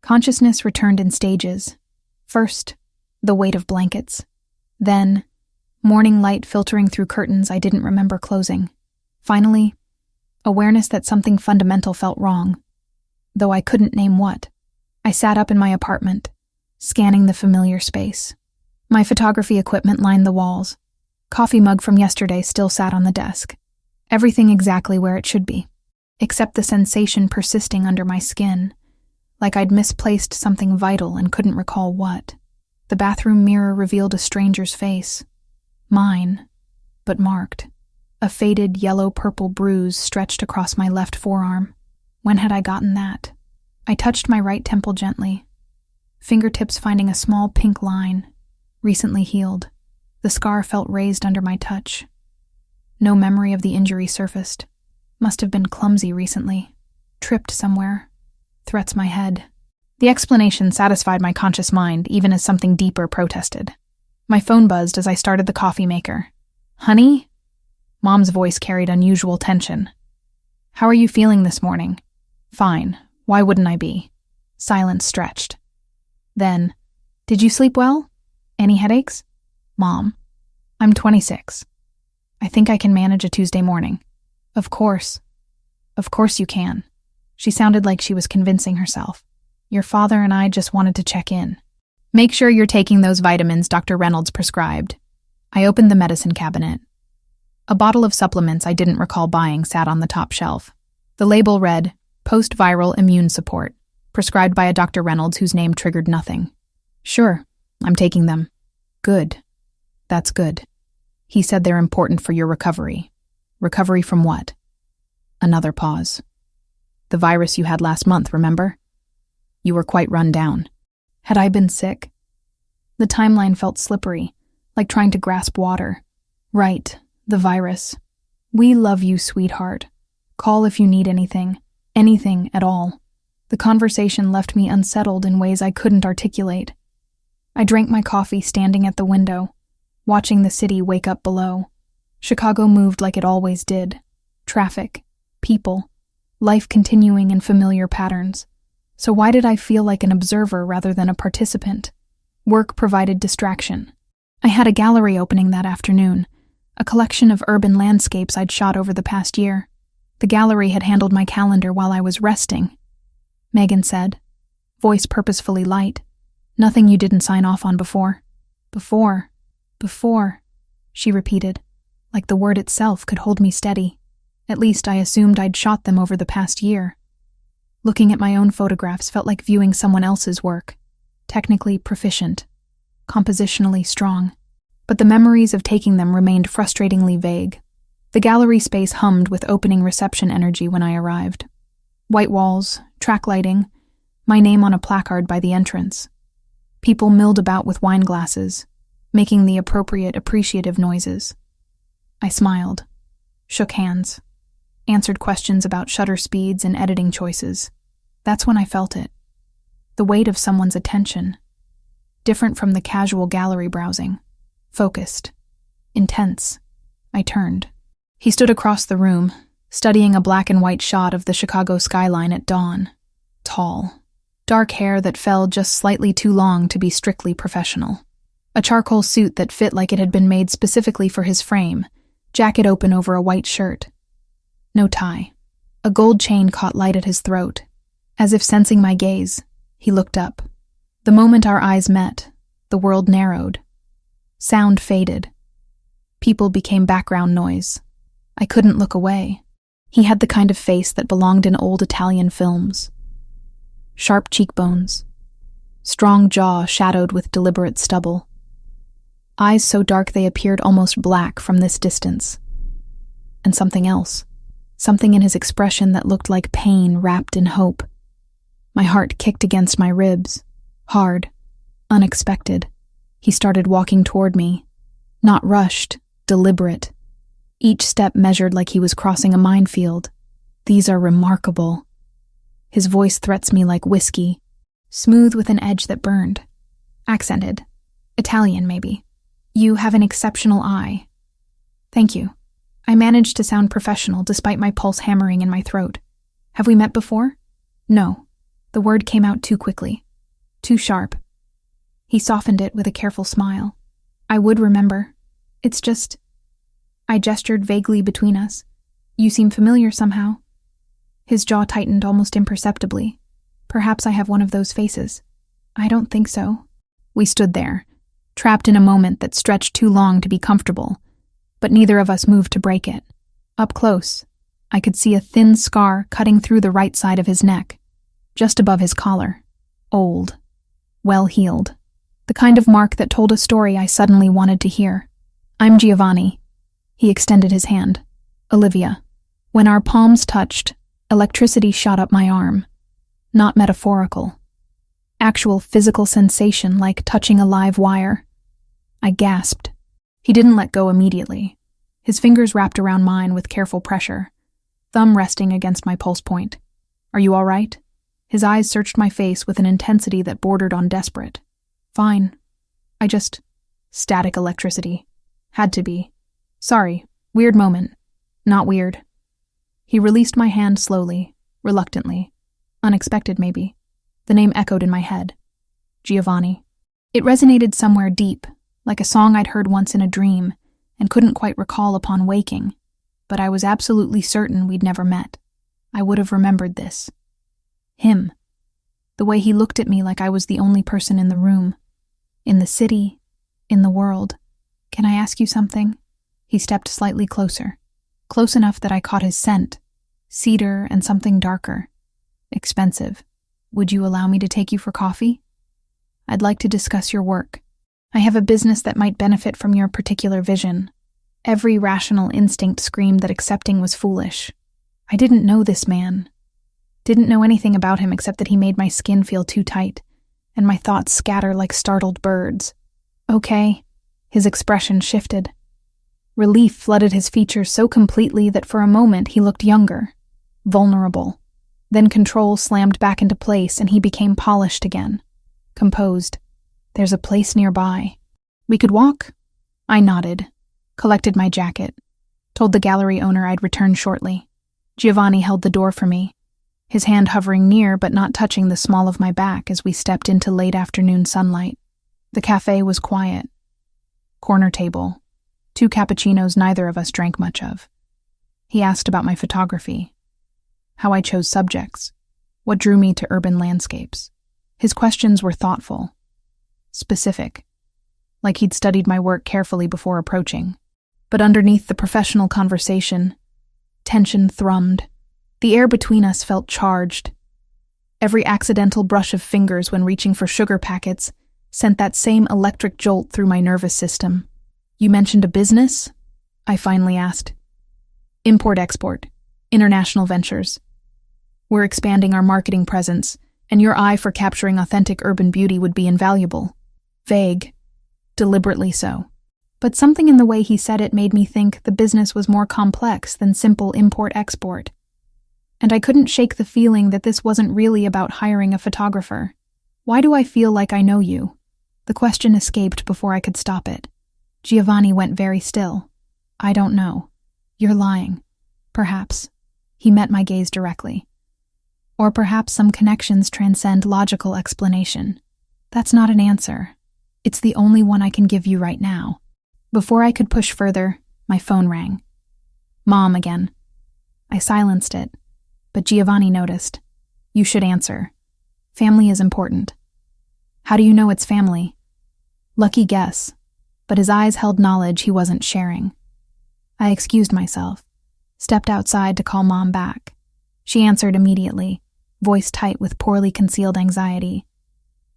Consciousness returned in stages. First, the weight of blankets. Then, morning light filtering through curtains I didn't remember closing. Finally, awareness that something fundamental felt wrong, though I couldn't name what. I sat up in my apartment, scanning the familiar space. My photography equipment lined the walls. Coffee mug from yesterday still sat on the desk. Everything exactly where it should be, except the sensation persisting under my skin, like I'd misplaced something vital and couldn't recall what. The bathroom mirror revealed a stranger's face. Mine, but marked. A faded yellow-purple bruise stretched across my left forearm. When had I gotten that? I touched my right temple gently, fingertips finding a small pink line, recently healed. The scar felt raised under my touch. No memory of the injury surfaced. Must have been clumsy recently. Tripped somewhere. Threats my head. The explanation satisfied my conscious mind, even as something deeper protested. My phone buzzed as I started the coffee maker. "Honey?" Mom's voice carried unusual tension. "How are you feeling this morning?" "Fine. Why wouldn't I be?" Silence stretched. Then, "Did you sleep well? Any headaches?" "Mom, I'm 26. I think I can manage a Tuesday morning." Of course you can." She sounded like she was convincing herself. "Your father and I just wanted to check in. Make sure you're taking those vitamins Dr. Reynolds prescribed." I opened the medicine cabinet. A bottle of supplements I didn't recall buying sat on the top shelf. The label read, "Post-viral immune support, prescribed by a Dr. Reynolds whose name triggered nothing." "Sure, I'm taking them." "Good. That's good. He said they're important for your recovery." "Recovery from what?" Another pause. "The virus you had last month, remember? You were quite run down." Had I been sick? The timeline felt slippery, like trying to grasp water. Right, the virus. "We love you, sweetheart. Call if you need anything at all." The conversation left me unsettled in ways I couldn't articulate. I drank my coffee standing at the window, watching the city wake up below. Chicago moved like it always did. Traffic, people, life continuing in familiar patterns. So why did I feel like an observer rather than a participant? Work provided distraction. I had a gallery opening that afternoon, a collection of urban landscapes I'd shot over the past year. The gallery had handled my calendar while I was resting. Megan said, voice purposefully light. "Nothing you didn't sign off on before." Before, she repeated, like the word itself could hold me steady. At least I assumed I'd shot them over the past year. Looking at my own photographs felt like viewing someone else's work. Technically proficient, compositionally strong. But the memories of taking them remained frustratingly vague. The gallery space hummed with opening reception energy when I arrived. White walls, track lighting, my name on a placard by the entrance. People milled about with wine glasses, making the appropriate appreciative noises. I smiled, shook hands, answered questions about shutter speeds and editing choices. That's when I felt it. The weight of someone's attention. Different from the casual gallery browsing. Focused. Intense. I turned. He stood across the room, studying a black and white shot of the Chicago skyline at dawn. Tall. Dark hair that fell just slightly too long to be strictly professional. A charcoal suit that fit like it had been made specifically for his frame, jacket open over a white shirt. No tie. A gold chain caught light at his throat. As if sensing my gaze, he looked up. The moment our eyes met, the world narrowed. Sound faded. People became background noise. I couldn't look away. He had the kind of face that belonged in old Italian films. Sharp cheekbones. Strong jaw shadowed with deliberate stubble. Eyes so dark they appeared almost black from this distance. And something else. Something in his expression that looked like pain wrapped in hope. My heart kicked against my ribs. Hard. Unexpected. He started walking toward me. Not rushed, deliberate. Each step measured like he was crossing a minefield. "These are remarkable." His voice threats me like whiskey, smooth with an edge that burned. Accented. Italian, maybe. "You have an exceptional eye." "Thank you." I managed to sound professional despite my pulse hammering in my throat. "Have we met before?" "No." The word came out too quickly, too sharp. He softened it with a careful smile. I would remember. It's just... I gestured vaguely between us. You seem familiar somehow. His jaw tightened almost imperceptibly. Perhaps I have one of those faces. I don't think so. We stood there, trapped in a moment that stretched too long to be comfortable, but neither of us moved to break it. Up close, I could see a thin scar cutting through the right side of his neck, just above his collar. Old. Well-healed. The kind of mark that told a story I suddenly wanted to hear. I'm Giovanni. He extended his hand. Olivia. When our palms touched, electricity shot up my arm. Not metaphorical. Actual physical sensation like touching a live wire. I gasped. He didn't let go immediately. His fingers wrapped around mine with careful pressure, thumb resting against my pulse point. Are you all right? His eyes searched my face with an intensity that bordered on desperate. Fine. Static electricity. Had to be. Sorry. Weird moment. Not weird. He released my hand slowly, reluctantly. Unexpected, maybe. The name echoed in my head. Giovanni. It resonated somewhere deep, like a song I'd heard once in a dream, and couldn't quite recall upon waking. But I was absolutely certain we'd never met. I would have remembered this. Him. The way he looked at me like I was the only person in the room. In the city. In the world. Can I ask you something? He stepped slightly closer. Close enough that I caught his scent. Cedar and something darker. Expensive. Would you allow me to take you for coffee? I'd like to discuss your work. I have a business that might benefit from your particular vision. Every rational instinct screamed that accepting was foolish. I didn't know this man. Didn't know anything about him except that he made my skin feel too tight, and my thoughts scatter like startled birds. Okay. His expression shifted. Relief flooded his features so completely that for a moment he looked younger, vulnerable. Then control slammed back into place and he became polished again. Composed. There's a place nearby. We could walk? I nodded, collected my jacket, told the gallery owner I'd return shortly. Giovanni held the door for me, his hand hovering near but not touching the small of my back as we stepped into late afternoon sunlight. The cafe was quiet. Corner table. 2 cappuccinos neither of us drank much of. He asked about my photography, how I chose subjects, what drew me to urban landscapes. His questions were thoughtful, specific, like he'd studied my work carefully before approaching. But underneath the professional conversation, tension thrummed. The air between us felt charged. Every accidental brush of fingers when reaching for sugar packets sent that same electric jolt through my nervous system. You mentioned a business? I finally asked. Import-export, international ventures. We're expanding our marketing presence, and your eye for capturing authentic urban beauty would be invaluable. Vague. Deliberately so. But something in the way he said it made me think the business was more complex than simple import-export. And I couldn't shake the feeling that this wasn't really about hiring a photographer. Why do I feel like I know you? The question escaped before I could stop it. Giovanni went very still. I don't know. You're lying. Perhaps. He met my gaze directly. Or perhaps some connections transcend logical explanation. That's not an answer. It's the only one I can give you right now. Before I could push further, my phone rang. Mom again. I silenced it, but Giovanni noticed. You should answer. Family is important. How do you know it's family? Lucky guess, but his eyes held knowledge he wasn't sharing. I excused myself, stepped outside to call Mom back. She answered immediately, voice tight with poorly concealed anxiety.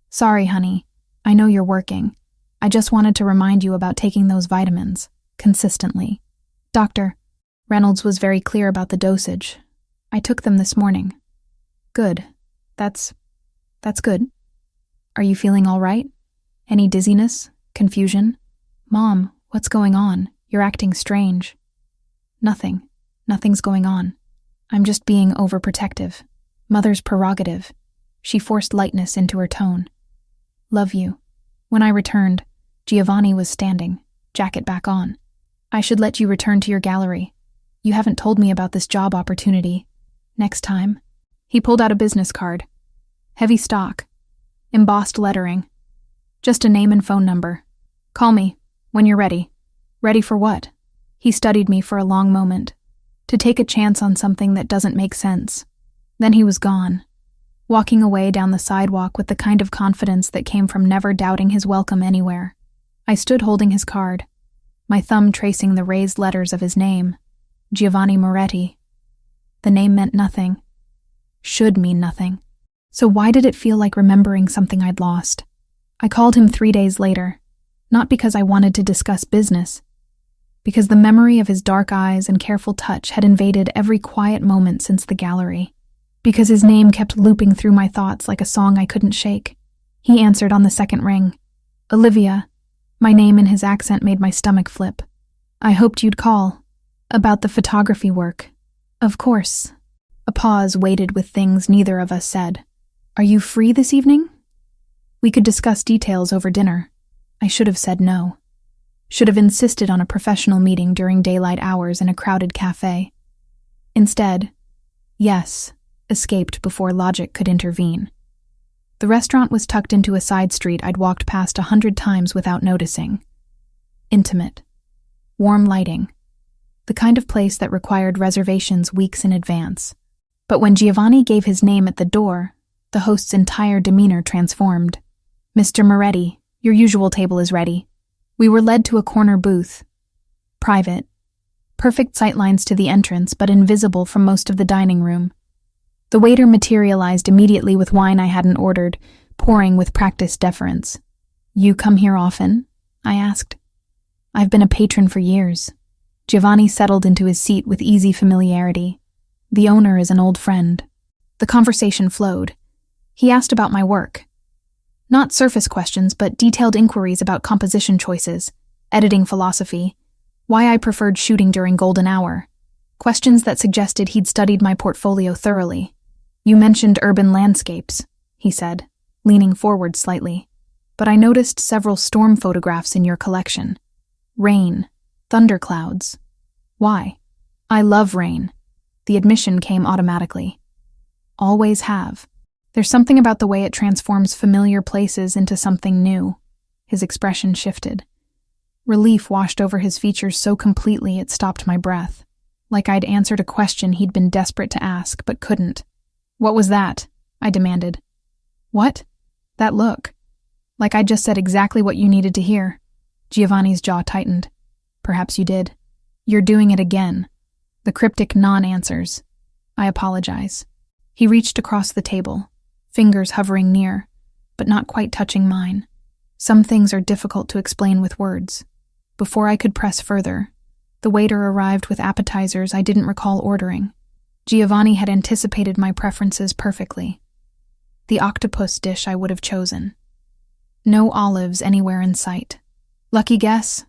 Sorry, honey. I know you're working. I just wanted to remind you about taking those vitamins, consistently. Doctor, Reynolds was very clear about the dosage. I took them this morning. Good. That's good. Are you feeling all right? Any dizziness? Confusion? Mom, what's going on? You're acting strange. Nothing. Nothing's going on. I'm just being overprotective. Mother's prerogative. She forced lightness into her tone. Love you. When I returned, Giovanni was standing, jacket back on. I should let you return to your gallery. You haven't told me about this job opportunity. Next time. He pulled out a business card. Heavy stock. Embossed lettering. Just a name and phone number. Call me when you're ready. Ready for what? He studied me for a long moment. To take a chance on something that doesn't make sense. Then he was gone, walking away down the sidewalk with the kind of confidence that came from never doubting his welcome anywhere. I stood holding his card, my thumb tracing the raised letters of his name, Giovanni Moretti. The name meant nothing. Should mean nothing. So why did it feel like remembering something I'd lost? I called him 3 days later, not because I wanted to discuss business, because the memory of his dark eyes and careful touch had invaded every quiet moment since the gallery, because his name kept looping through my thoughts like a song I couldn't shake. He answered on the second ring. Olivia. My name and his accent made my stomach flip. I hoped you'd call. About the photography work. Of course. A pause waited with things neither of us said. Are you free this evening? We could discuss details over dinner. I should have said no. Should have insisted on a professional meeting during daylight hours in a crowded cafe. Instead, yes, escaped before logic could intervene. The restaurant was tucked into a side street I'd walked past 100 times without noticing. Intimate. Warm lighting. The kind of place that required reservations weeks in advance. But when Giovanni gave his name at the door, the host's entire demeanor transformed. Mr. Moretti, your usual table is ready. We were led to a corner booth. Private. Perfect sightlines to the entrance, but invisible from most of the dining room. The waiter materialized immediately with wine I hadn't ordered, pouring with practiced deference. You come here often? I asked. I've been a patron for years. Giovanni settled into his seat with easy familiarity. The owner is an old friend. The conversation flowed. He asked about my work. Not surface questions, but detailed inquiries about composition choices, editing philosophy, why I preferred shooting during golden hour. Questions that suggested he'd studied my portfolio thoroughly. You mentioned urban landscapes, he said, leaning forward slightly. But I noticed several storm photographs in your collection. Rain, thunderclouds. Why? I love rain. The admission came automatically. Always have. There's something about the way it transforms familiar places into something new. His expression shifted. Relief washed over his features so completely it stopped my breath, like I'd answered a question he'd been desperate to ask but couldn't. What was that? I demanded. What? That look. Like I'd just said exactly what you needed to hear. Giovanni's jaw tightened. Perhaps you did. You're doing it again. The cryptic non-answers. I apologize. He reached across the table, fingers hovering near, but not quite touching mine. Some things are difficult to explain with words. Before I could press further, the waiter arrived with appetizers I didn't recall ordering. Giovanni had anticipated my preferences perfectly. The octopus dish I would have chosen. No olives anywhere in sight. Lucky guess?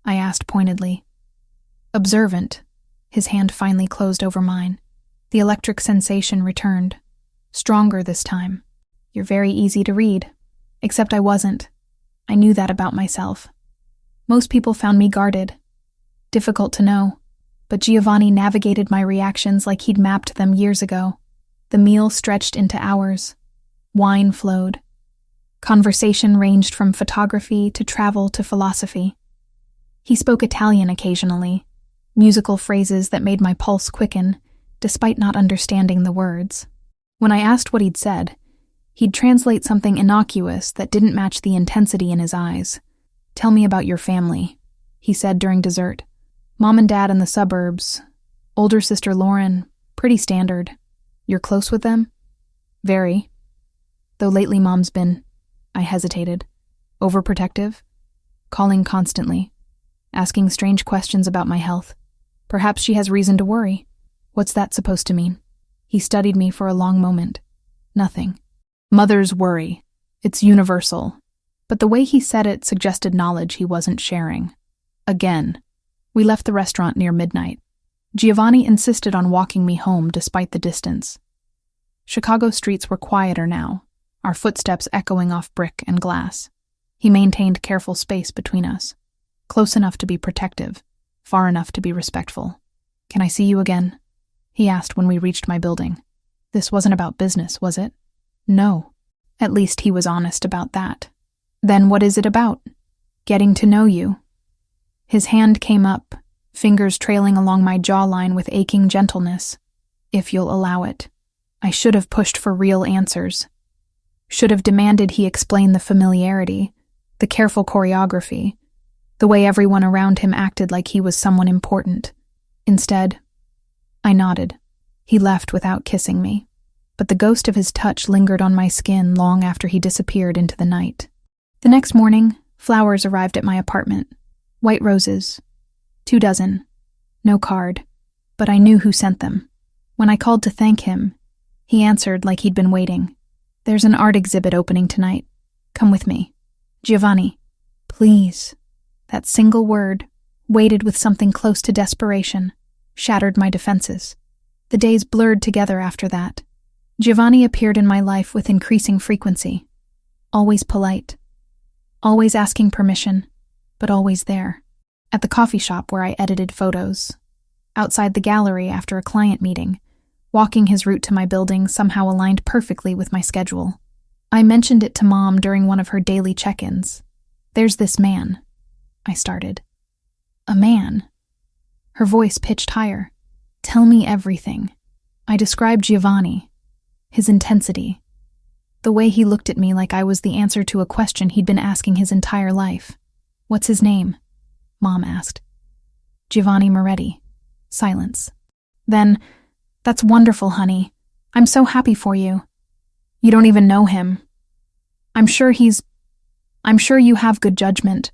I asked pointedly. Observant. His hand finally closed over mine. The electric sensation returned. Stronger this time. You're very easy to read. Except I wasn't. I knew that about myself. Most people found me guarded. Difficult to know. But Giovanni navigated my reactions like he'd mapped them years ago. The meal stretched into hours. Wine flowed. Conversation ranged from photography to travel to philosophy. He spoke Italian occasionally, musical phrases that made my pulse quicken, despite not understanding the words. When I asked what he'd said, he'd translate something innocuous that didn't match the intensity in his eyes. Tell me about your family, he said during dessert. Mom and Dad in the suburbs. Older sister Lauren, pretty standard. You're close with them? Very. Though lately Mom's been, I hesitated, overprotective, calling constantly, asking strange questions about my health. Perhaps she has reason to worry. What's that supposed to mean? He studied me for a long moment. Nothing. Mothers worry. It's universal. But the way he said it suggested knowledge he wasn't sharing. Again. We left the restaurant near midnight. Giovanni insisted on walking me home despite the distance. Chicago streets were quieter now, our footsteps echoing off brick and glass. He maintained careful space between us, close enough to be protective, far enough to be respectful. Can I see you again? He asked when we reached my building. This wasn't about business, was it? No. At least he was honest about that. Then what is it about? Getting to know you. His hand came up, fingers trailing along my jawline with aching gentleness. If you'll allow it. I should have pushed for real answers. Should have demanded he explain the familiarity, the careful choreography, the way everyone around him acted like he was someone important. Instead, I nodded. He left without kissing me, but the ghost of his touch lingered on my skin long after he disappeared into the night. The next morning, flowers arrived at my apartment. White roses. 2 dozen. No card, but I knew who sent them. When I called to thank him, he answered like he'd been waiting. There's an art exhibit opening tonight. Come with me. Giovanni, please. That single word, weighted with something close to desperation, shattered my defenses. The days blurred together after that. Giovanni appeared in my life with increasing frequency. Always polite. Always asking permission, but always there. At the coffee shop where I edited photos. Outside the gallery after a client meeting. Walking his route to my building somehow aligned perfectly with my schedule. I mentioned it to Mom during one of her daily check-ins. There's this man, I started. A man? Her voice pitched higher. Tell me everything. I described Giovanni, his intensity, the way he looked at me like I was the answer to a question he'd been asking his entire life. What's his name? Mom asked. Giovanni Moretti. Silence. Then, that's wonderful, honey. I'm so happy for you. You don't even know him. I'm sure you have good judgment.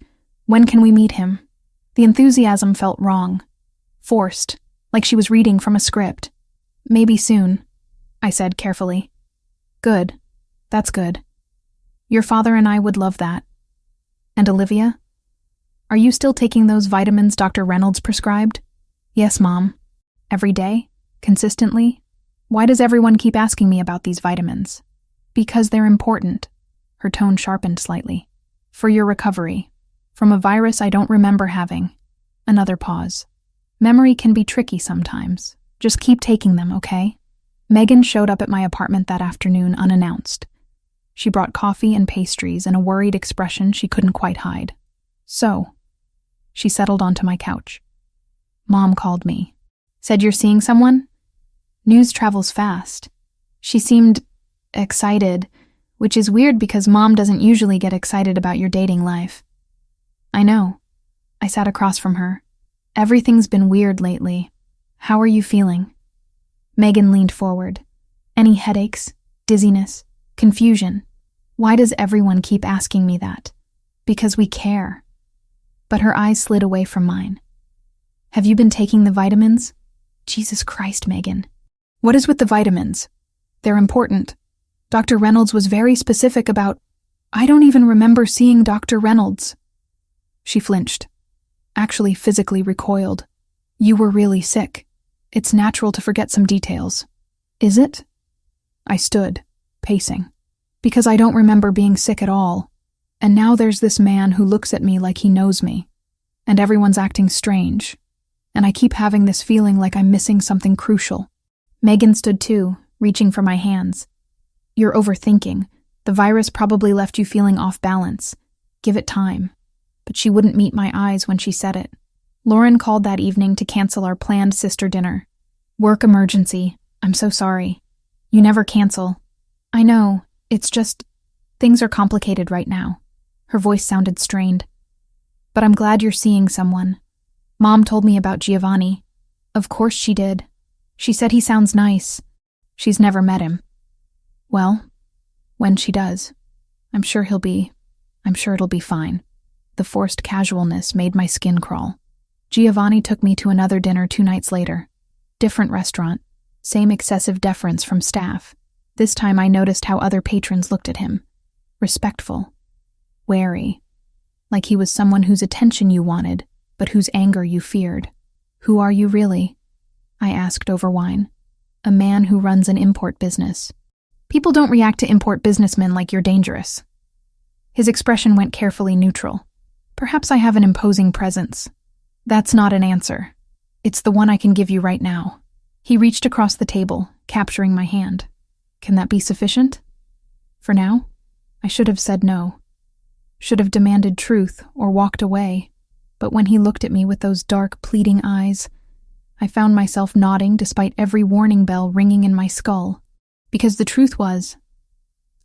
When can we meet him? The enthusiasm felt wrong. Forced, like she was reading from a script. Maybe soon, I said carefully. Good. That's good. Your father and I would love that. And Olivia? Are you still taking those vitamins Dr. Reynolds prescribed? Yes, Mom. Every day? Consistently? Why does everyone keep asking me about these vitamins? Because they're important. Her tone sharpened slightly. For your recovery. From a virus I don't remember having. Another pause. Memory can be tricky sometimes. Just keep taking them, okay? Megan showed up at my apartment that afternoon unannounced. She brought coffee and pastries and a worried expression she couldn't quite hide. So, she settled onto my couch. Mom called me. Said you're seeing someone? News travels fast. She seemed excited, which is weird because Mom doesn't usually get excited about your dating life. I know. I sat across from her. Everything's been weird lately. How are you feeling? Megan leaned forward. Any headaches, dizziness, confusion? Why does everyone keep asking me that? Because we care. But her eyes slid away from mine. Have you been taking the vitamins? Jesus Christ, Megan. What is with the vitamins? They're important. Dr. Reynolds was very specific about... I don't even remember seeing Dr. Reynolds. She flinched. Actually physically recoiled. You were really sick. It's natural to forget some details. Is it? I stood, pacing. Because I don't remember being sick at all. And now there's this man who looks at me like he knows me. And everyone's acting strange. And I keep having this feeling like I'm missing something crucial. Megan stood too, reaching for my hands. You're overthinking. The virus probably left you feeling off balance. Give it time. But she wouldn't meet my eyes when she said it. Lauren called that evening to cancel our planned sister dinner. Work emergency. I'm so sorry. You never cancel. I know. It's just... things are complicated right now. Her voice sounded strained. But I'm glad you're seeing someone. Mom told me about Giovanni. Of course she did. She said he sounds nice. She's never met him. Well, when she does, I'm sure it'll be fine. The forced casualness made my skin crawl. Giovanni took me to another dinner 2 nights later. Different restaurant. Same excessive deference from staff. This time I noticed how other patrons looked at him. Respectful. Wary. Like he was someone whose attention you wanted, but whose anger you feared. Who are you really? I asked over wine. A man who runs an import business. People don't react to import businessmen like you're dangerous. His expression went carefully neutral. Perhaps I have an imposing presence. That's not an answer. It's the one I can give you right now. He reached across the table, capturing my hand. Can that be sufficient? For now, I should have said no. Should have demanded truth or walked away. But when he looked at me with those dark, pleading eyes, I found myself nodding despite every warning bell ringing in my skull. Because the truth was,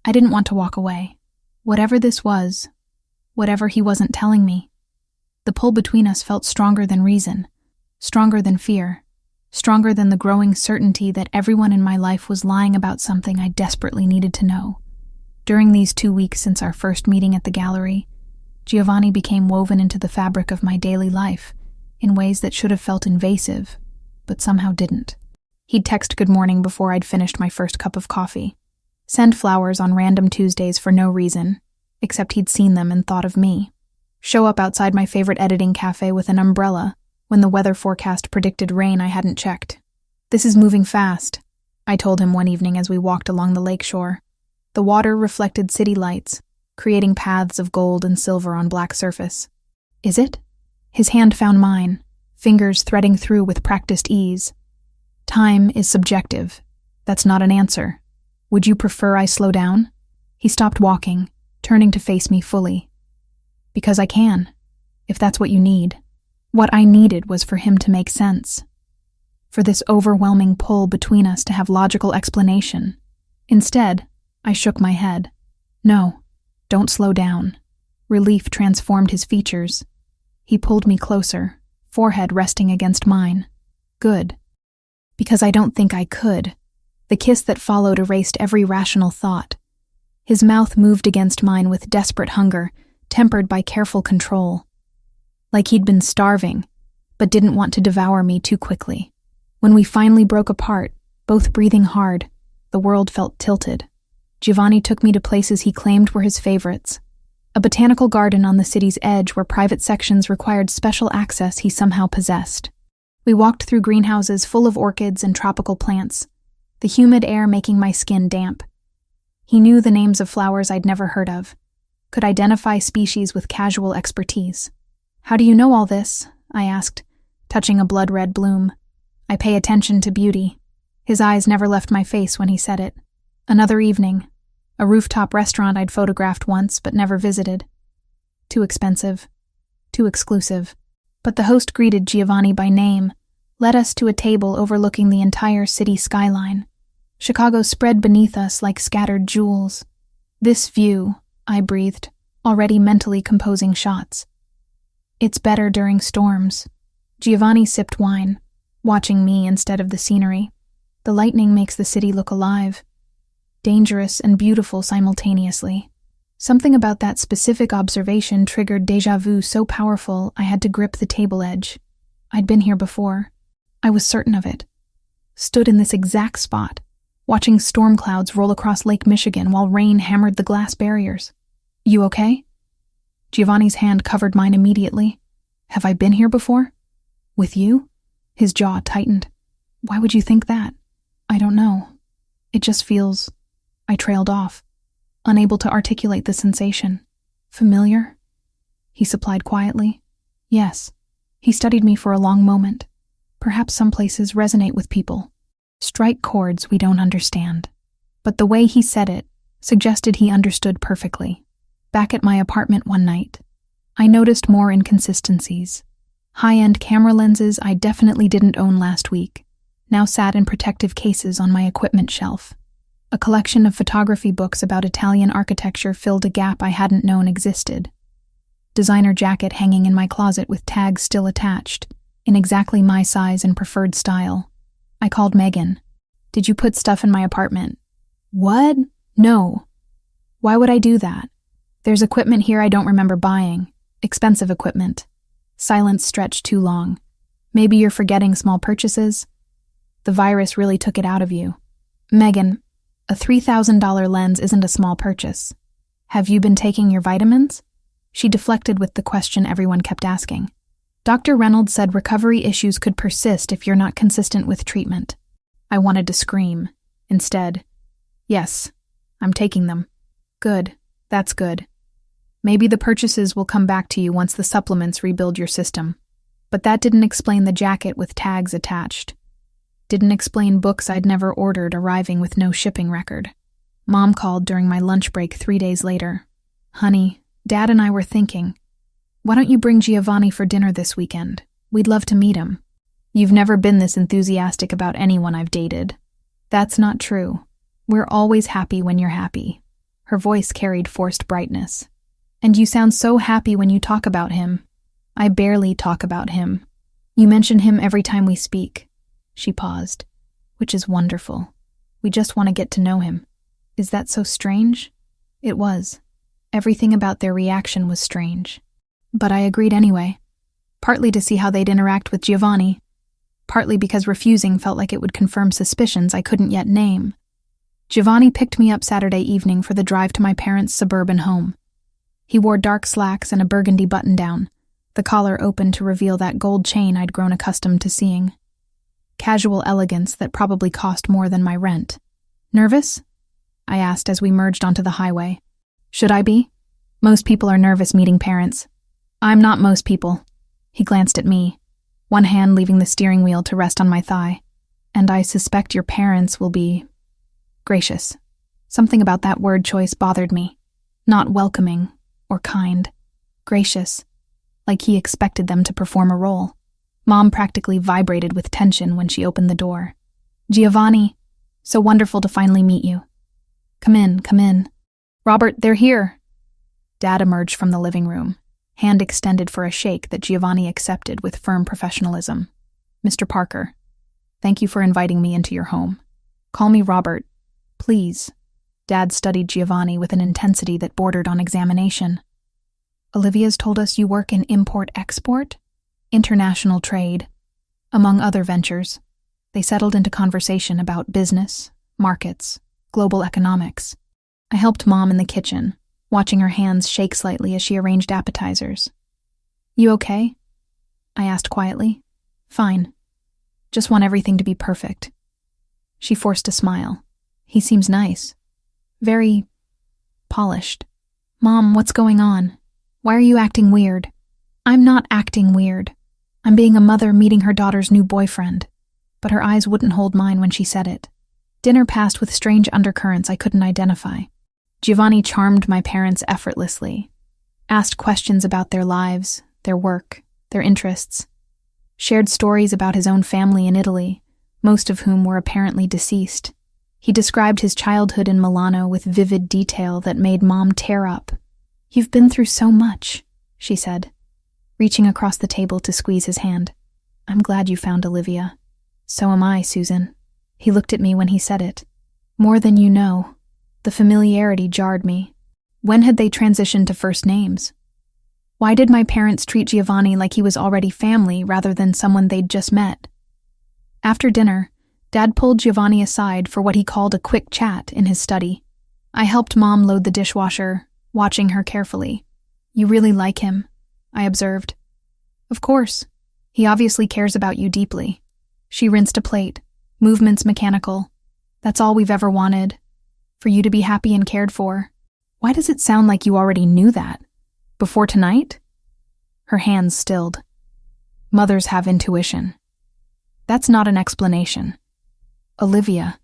I didn't want to walk away. Whatever this was, whatever he wasn't telling me, the pull between us felt stronger than reason, stronger than fear, stronger than the growing certainty that everyone in my life was lying about something I desperately needed to know. During these 2 weeks since our first meeting at the gallery, Giovanni became woven into the fabric of my daily life in ways that should have felt invasive, but somehow didn't. He'd text good morning before I'd finished my first cup of coffee, send flowers on random Tuesdays for no reason, except he'd seen them and thought of me, show up outside my favorite editing cafe with an umbrella when the weather forecast predicted rain I hadn't checked. "This is moving fast," I told him one evening as we walked along the lakeshore. The water reflected city lights, creating paths of gold and silver on black surface. "Is it?" His hand found mine, fingers threading through with practiced ease. "Time is subjective. That's not an answer. Would you prefer I slow down?" He stopped walking, turning to face me fully. "Because I can, if that's what you need." What I needed was for him to make sense, for this overwhelming pull between us to have logical explanation. Instead, I shook my head. "No, don't slow down." Relief transformed his features. He pulled me closer, forehead resting against mine. "Good. Because I don't think I could." The kiss that followed erased every rational thought. His mouth moved against mine with desperate hunger, tempered by careful control. Like he'd been starving, but didn't want to devour me too quickly. When we finally broke apart, both breathing hard, the world felt tilted. Giovanni took me to places he claimed were his favorites. A botanical garden on the city's edge where private sections required special access he somehow possessed. We walked through greenhouses full of orchids and tropical plants, the humid air making my skin damp. He knew the names of flowers I'd never heard of, could identify species with casual expertise. "How do you know all this?" I asked, touching a blood-red bloom. "I pay attention to beauty." His eyes never left my face when he said it. Another evening, a rooftop restaurant I'd photographed once but never visited. Too expensive, too exclusive. But the host greeted Giovanni by name, led us to a table overlooking the entire city skyline. Chicago spread beneath us like scattered jewels. "This view," I breathed, already mentally composing shots. "It's better during storms." Giovanni sipped wine, watching me instead of the scenery. "The lightning makes the city look alive. Dangerous and beautiful simultaneously." Something about that specific observation triggered déjà vu so powerful I had to grip the table edge. I'd been here before. I was certain of it. Stood in this exact spot, watching storm clouds roll across Lake Michigan while rain hammered the glass barriers. "You okay?" Giovanni's hand covered mine immediately. "Have I been here before? With you?" His jaw tightened. "Why would you think that?" "I don't know. It just feels..." I trailed off, unable to articulate the sensation. "Familiar?" he supplied quietly. "Yes." He studied me for a long moment. "Perhaps some places resonate with people. Strike chords we don't understand." But the way he said it suggested he understood perfectly. Back at my apartment one night, I noticed more inconsistencies. High-end camera lenses I definitely didn't own last week now sat in protective cases on my equipment shelf. A collection of photography books about Italian architecture filled a gap I hadn't known existed. Designer jacket hanging in my closet with tags still attached, in exactly my size and preferred style. I called Megan. "Did you put stuff in my apartment?" "What? No. Why would I do that? There's equipment here I don't remember buying. Expensive equipment." Silence stretched too long. "Maybe you're forgetting small purchases? The virus really took it out of you." "Megan, a $3,000 lens isn't a small purchase. Have you been taking your vitamins?" She deflected with the question everyone kept asking. "Dr. Reynolds said recovery issues could persist if you're not consistent with treatment." I wanted to scream. Instead, "Yes, I'm taking them." "Good, that's good. Maybe the purchases will come back to you once the supplements rebuild your system." But that didn't explain the jacket with tags attached. Didn't explain books I'd never ordered arriving with no shipping record. Mom called during my lunch break 3 days later. Honey, Dad and I were thinking, why don't you bring Giovanni for dinner this weekend? We'd love to meet him. You've never been this enthusiastic about anyone I've dated. That's not true. We're always happy when you're happy. Her voice carried forced brightness. And you sound so happy when you talk about him. I barely talk about him. You mention him every time we speak. She paused. Which is wonderful. We just want to get to know him. Is that so strange? It was. Everything about their reaction was strange. But I agreed anyway. Partly to see how they'd interact with Giovanni. Partly because refusing felt like it would confirm suspicions I couldn't yet name. Giovanni picked me up Saturday evening for the drive to my parents' suburban home. He wore dark slacks and a burgundy button-down, the collar open to reveal that gold chain I'd grown accustomed to seeing. Casual elegance that probably cost more than my rent. Nervous? I asked as we merged onto the highway. Should I be? Most people are nervous meeting parents. I'm not most people. He glanced at me, one hand leaving the steering wheel to rest on my thigh. And I suspect your parents will be gracious. Something about that word choice bothered me. Not welcoming or kind. Gracious. Like he expected them to perform a role. Mom practically vibrated with tension when she opened the door. Giovanni, so wonderful to finally meet you. Come in, come in. Robert, they're here. Dad emerged from the living room, hand extended for a shake that Giovanni accepted with firm professionalism. Mr. Parker, thank you for inviting me into your home. Call me Robert, please. Dad studied Giovanni with an intensity that bordered on examination. Olivia's told us you work in import-export, international trade, among other ventures. They settled into conversation about business, markets, global economics. I helped Mom in the kitchen, watching her hands shake slightly as she arranged appetizers. You okay? I asked quietly. Fine. Just want everything to be perfect. She forced a smile. He seems nice. Very polished. Mom, what's going on? Why are you acting weird? I'm not acting weird. I'm being a mother meeting her daughter's new boyfriend. But her eyes wouldn't hold mine when she said it. Dinner passed with strange undercurrents I couldn't identify. Giovanni charmed my parents effortlessly, asked questions about their lives, their work, their interests, shared stories about his own family in Italy, most of whom were apparently deceased. He described his childhood in Milano with vivid detail that made Mom tear up. You've been through so much, she said, reaching across the table to squeeze his hand. I'm glad you found Olivia. So am I, Susan. He looked at me when he said it. More than you know. The familiarity jarred me. When had they transitioned to first names? Why did my parents treat Giovanni like he was already family rather than someone they'd just met? After dinner, Dad pulled Giovanni aside for what he called a quick chat in his study. I helped Mom load the dishwasher, watching her carefully. You really like him, I observed. Of course. He obviously cares about you deeply. She rinsed a plate, movements mechanical. That's all we've ever wanted. For you to be happy and cared for. Why does it sound like you already knew that? Before tonight? Her hands stilled. Mothers have intuition. That's not an explanation. Olivia.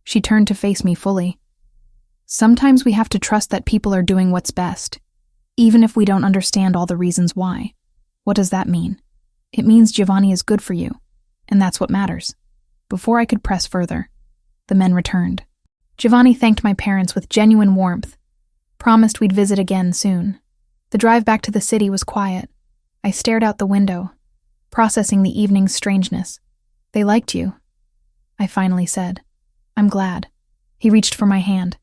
She turned to face me fully. Sometimes we have to trust that people are doing what's best, even if we don't understand all the reasons why. What does that mean? It means Giovanni is good for you, and that's what matters. Before I could press further, the men returned. Giovanni thanked my parents with genuine warmth, promised we'd visit again soon. The drive back to the city was quiet. I stared out the window, processing the evening's strangeness. They liked you, I finally said. I'm glad. He reached for my hand.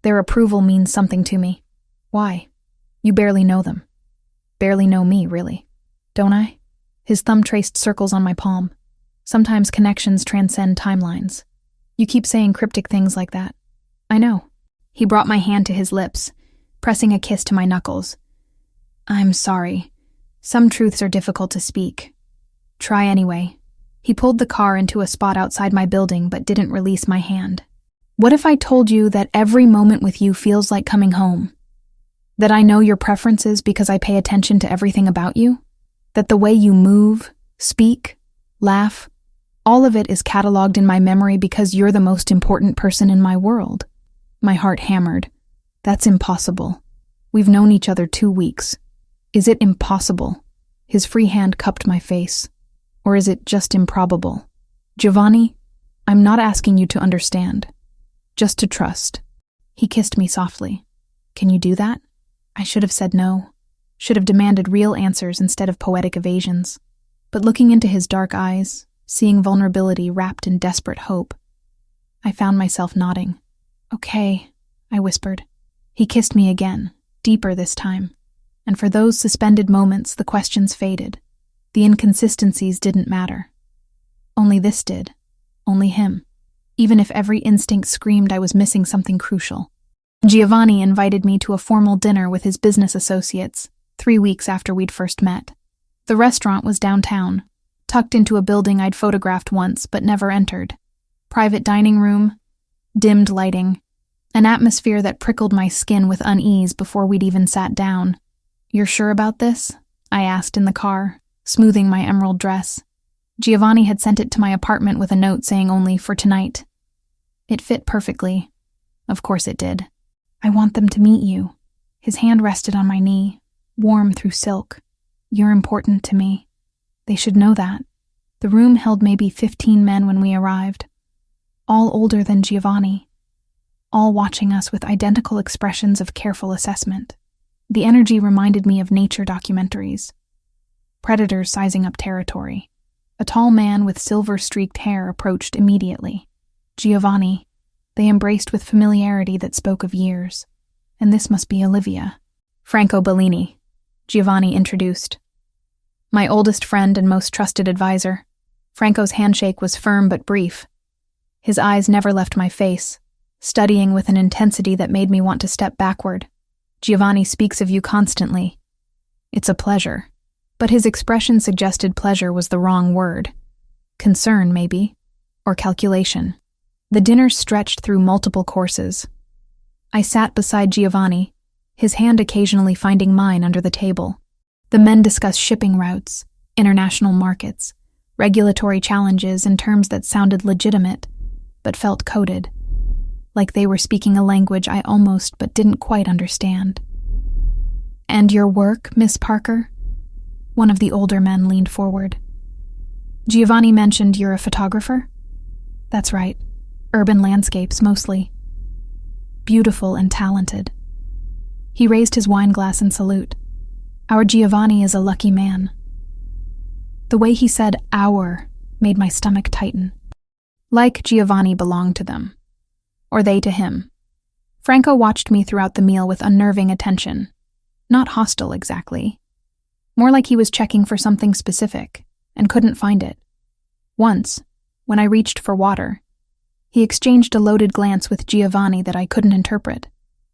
Their approval means something to me. Why? You barely know them. Barely know me, really. Don't I? His thumb traced circles on my palm. Sometimes connections transcend timelines. You keep saying cryptic things like that. I know. He brought my hand to his lips, pressing a kiss to my knuckles. I'm sorry. Some truths are difficult to speak. Try anyway. He pulled the car into a spot outside my building but didn't release my hand. What if I told you that every moment with you feels like coming home? That I know your preferences because I pay attention to everything about you? That the way you move, speak, laugh, all of it is cataloged in my memory because you're the most important person in my world. My heart hammered. That's impossible. We've known each other 2 weeks. Is it impossible? His free hand cupped my face. Or is it just improbable? Giovanni, I'm not asking you to understand. Just to trust. He kissed me softly. Can you do that? I should have said no. Should have demanded real answers instead of poetic evasions. But looking into his dark eyes, seeing vulnerability wrapped in desperate hope, I found myself nodding. Okay, I whispered. He kissed me again, deeper this time. And for those suspended moments, the questions faded. The inconsistencies didn't matter. Only this did. Only him. Even if every instinct screamed I was missing something crucial. Giovanni invited me to a formal dinner with his business associates, 3 weeks after we'd first met. The restaurant was downtown, tucked into a building I'd photographed once but never entered. Private dining room, dimmed lighting, an atmosphere that prickled my skin with unease before we'd even sat down. You're sure about this? I asked in the car, smoothing my emerald dress. Giovanni had sent it to my apartment with a note saying only for tonight. It fit perfectly. Of course it did. I want them to meet you. His hand rested on my knee, warm through silk. You're important to me. They should know that. The room held maybe 15 men when we arrived, all older than Giovanni, all watching us with identical expressions of careful assessment. The energy reminded me of nature documentaries. Predators sizing up territory. A tall man with silver-streaked hair approached immediately. Giovanni. They embraced with familiarity that spoke of years. And this must be Olivia. Franco Bellini, Giovanni introduced. My oldest friend and most trusted advisor. Franco's handshake was firm but brief. His eyes never left my face, studying with an intensity that made me want to step backward. Giovanni speaks of you constantly. It's a pleasure. But his expression suggested pleasure was the wrong word. Concern, maybe, or calculation. The dinner stretched through multiple courses. I sat beside Giovanni, his hand occasionally finding mine under the table. The men discussed shipping routes, international markets, regulatory challenges in terms that sounded legitimate, but felt coded, like they were speaking a language I almost but didn't quite understand. And your work, Miss Parker? One of the older men leaned forward. Giovanni mentioned you're a photographer? That's right. Urban landscapes, mostly. Beautiful and talented. He raised his wine glass in salute. Our Giovanni is a lucky man. The way he said our made my stomach tighten. Like Giovanni belonged to them. Or they to him. Franco watched me throughout the meal with unnerving attention. Not hostile, exactly. More like he was checking for something specific, and couldn't find it. Once, when I reached for water, he exchanged a loaded glance with Giovanni that I couldn't interpret.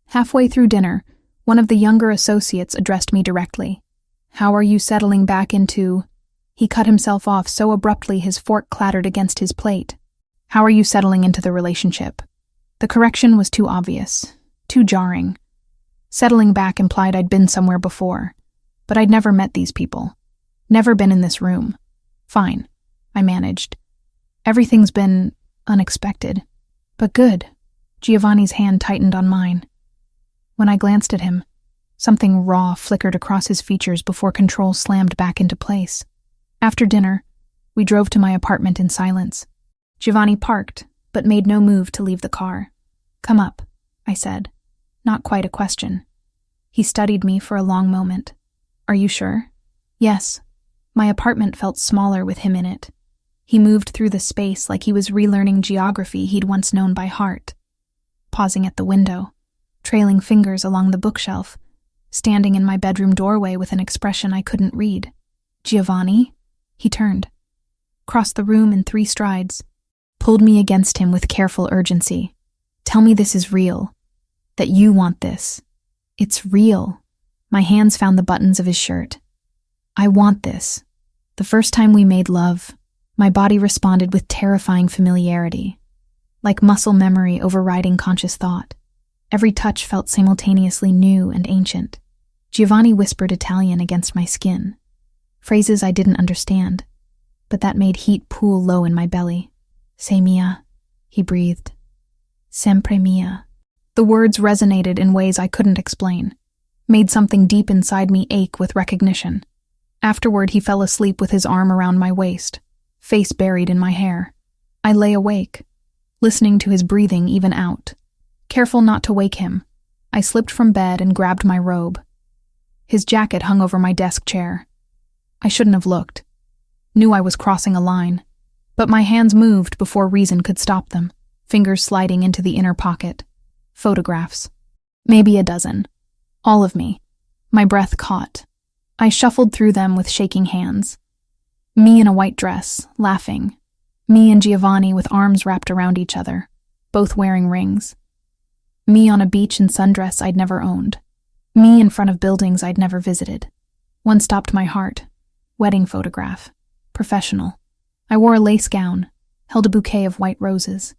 Halfway through dinner, one of the younger associates addressed me directly. How are you settling back into... He cut himself off so abruptly his fork clattered against his plate. How are you settling into the relationship? The correction was too obvious, too jarring. Settling back implied I'd been somewhere before. But I'd never met these people. Never been in this room. Fine, I managed. Everything's been unexpected. But good. Giovanni's hand tightened on mine. When I glanced at him, something raw flickered across his features before control slammed back into place. After dinner, we drove to my apartment in silence. Giovanni parked, but made no move to leave the car. Come up, I said. Not quite a question. He studied me for a long moment. Are you sure? Yes. My apartment felt smaller with him in it. He moved through the space like he was relearning geography he'd once known by heart. Pausing at the window, trailing fingers along the bookshelf, standing in my bedroom doorway with an expression I couldn't read. Giovanni? He turned, crossed the room in 3 strides, pulled me against him with careful urgency. Tell me this is real. That you want this. It's real. My hands found the buttons of his shirt. I want this. The first time we made love, my body responded with terrifying familiarity, like muscle memory overriding conscious thought. Every touch felt simultaneously new and ancient. Giovanni whispered Italian against my skin, phrases I didn't understand, but that made heat pool low in my belly. Sei mia, he breathed. Sempre mia. The The words resonated in ways I couldn't explain, made something deep inside me ache with recognition. Afterward, he fell asleep with his arm around my waist, face buried in my hair. I lay awake, listening to his breathing even out. Careful not to wake him, I slipped from bed and grabbed my robe. His jacket hung over my desk chair. I shouldn't have looked. Knew I was crossing a line. But my hands moved before reason could stop them, fingers sliding into the inner pocket. Photographs. Maybe a dozen. All of me. My breath caught. I shuffled through them with shaking hands. Me in a white dress, laughing. Me and Giovanni with arms wrapped around each other, both wearing rings. Me on a beach in sundress I'd never owned. Me in front of buildings I'd never visited. One stopped my heart. Wedding photograph. Professional. I wore a lace gown, held a bouquet of white roses.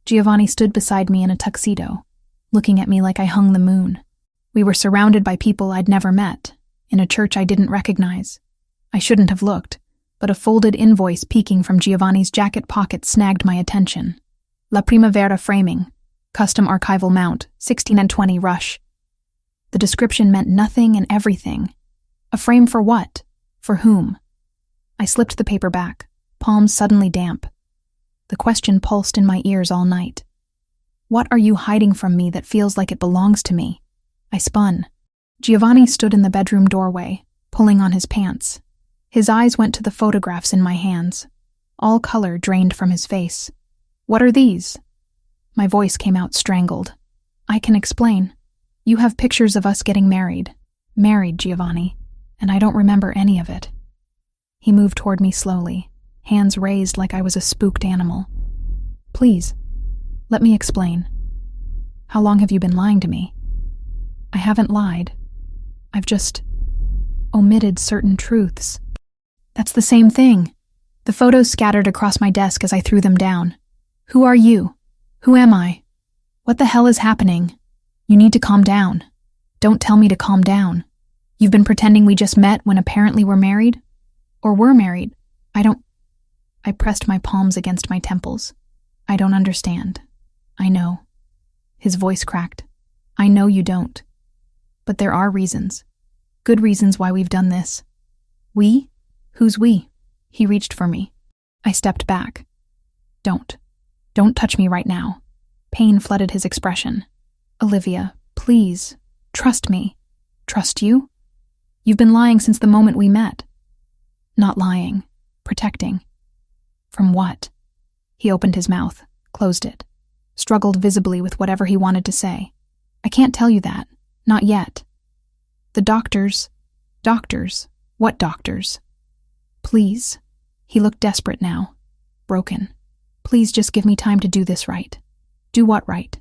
Giovanni stood beside me in a tuxedo, looking at me like I hung the moon. We were surrounded by people I'd never met, in a church I didn't recognize. I shouldn't have looked, but a folded invoice peeking from Giovanni's jacket pocket snagged my attention. La Primavera framing, custom archival mount, 16 and 20 rush. The description meant nothing and everything. A frame for what? For whom? I slipped the paper back, palms suddenly damp. The question pulsed in my ears all night. What are you hiding from me that feels like it belongs to me? I spun. Giovanni stood in the bedroom doorway, pulling on his pants. His eyes went to the photographs in my hands. All color drained from his face. What are these? My voice came out strangled. I can explain. You have pictures of us getting married. Married, Giovanni, and I don't remember any of it. He moved toward me slowly, hands raised like I was a spooked animal. Please, let me explain. How long have you been lying to me? I haven't lied. I've just omitted certain truths. That's the same thing. The photos scattered across my desk as I threw them down. Who are you? Who am I? What the hell is happening? You need to calm down. Don't tell me to calm down. You've been pretending we just met when apparently we're married? Or were married? I pressed my palms against my temples. I don't understand. I know. His voice cracked. I know you don't. But there are reasons. Good reasons why we've done this. We? Who's we? He reached for me. I stepped back. Don't touch me right now. Pain flooded his expression. Olivia, please, trust me. Trust you? You've been lying since the moment we met. Not lying. Protecting. From what? He opened his mouth, closed it, struggled visibly with whatever he wanted to say. I can't tell you that. Not yet. The doctors. Doctors. What doctors? Please. He looked desperate now. Broken. Please just give me time to do this right. Do what right?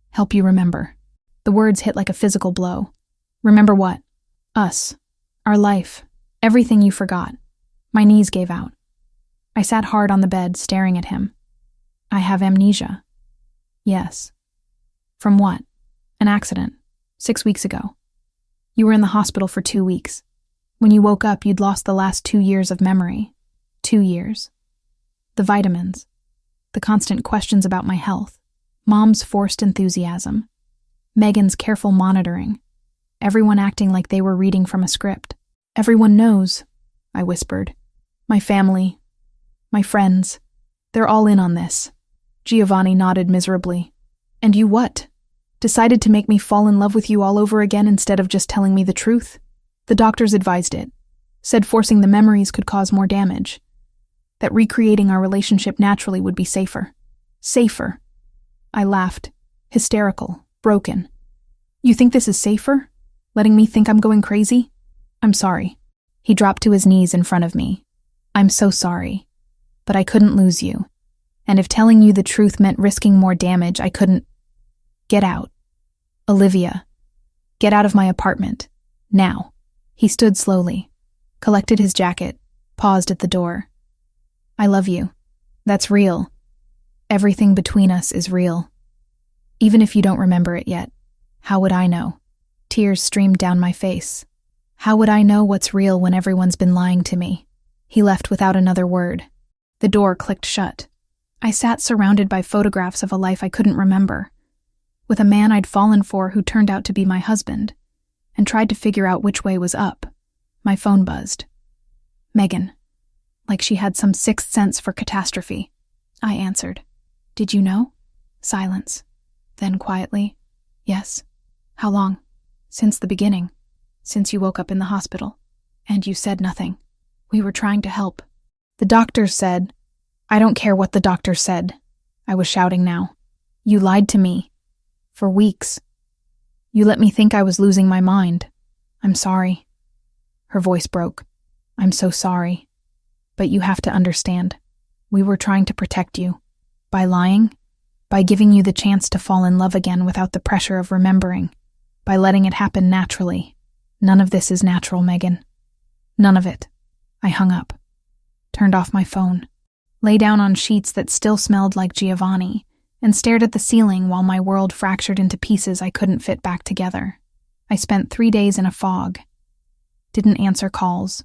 Help you remember. The words hit like a physical blow. Remember what? Us. Our life. Everything you forgot. My knees gave out. I sat hard on the bed, staring at him. I have amnesia. Yes. From what? An accident. 6 weeks ago. You were in the hospital for 2 weeks. When you woke up, you'd lost the last 2 years of memory. 2 years. The vitamins. The constant questions about my health. Mom's forced enthusiasm. Megan's careful monitoring. Everyone acting like they were reading from a script. Everyone knows, I whispered. My family. My friends. They're all in on this. Giovanni nodded miserably. And you what? Decided to make me fall in love with you all over again instead of just telling me the truth? The doctors advised it. Said forcing the memories could cause more damage. That recreating our relationship naturally would be safer. Safer. I laughed. Hysterical. Broken. You think this is safer? Letting me think I'm going crazy? I'm sorry. He dropped to his knees in front of me. I'm so sorry. But I couldn't lose you. And if telling you the truth meant risking more damage, I couldn't. Get out. Olivia. Get out of my apartment. Now. He stood slowly, collected his jacket, paused at the door. I love you. That's real. Everything between us is real. Even if you don't remember it yet, how would I know? Tears streamed down my face. How would I know what's real when everyone's been lying to me? He left without another word. The door clicked shut. I sat surrounded by photographs of a life I couldn't remember. with a man I'd fallen for who turned out to be my husband, and tried to figure out which way was up. My phone buzzed. Megan. Like she had some sixth sense for catastrophe. I answered. Did you know? Silence. Then quietly, yes. How long? Since the beginning. Since you woke up in the hospital. And you said nothing. We were trying to help. The doctors said. I don't care what the doctors said. I was shouting now. You lied to me. For weeks. You let me think I was losing my mind. I'm sorry. Her voice broke. I'm so sorry. But you have to understand. We were trying to protect you. By lying. By giving you the chance to fall in love again without the pressure of remembering. By letting it happen naturally. None of this is natural, Megan. None of it. I hung up. Turned off my phone. Lay down on sheets that still smelled like Giovanni, and stared at the ceiling while my world fractured into pieces I couldn't fit back together. I spent 3 days in a fog. Didn't answer calls.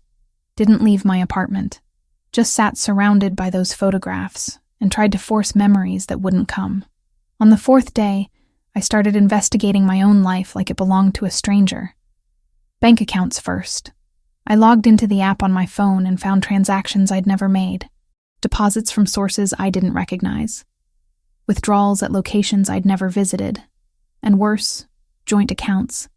Didn't leave my apartment. Just sat surrounded by those photographs and tried to force memories that wouldn't come. On the 4th day, I started investigating my own life like it belonged to a stranger. Bank accounts first. I logged into the app on my phone and found transactions I'd never made. Deposits from sources I didn't recognize. Withdrawals at locations I'd never visited. And worse, joint accounts.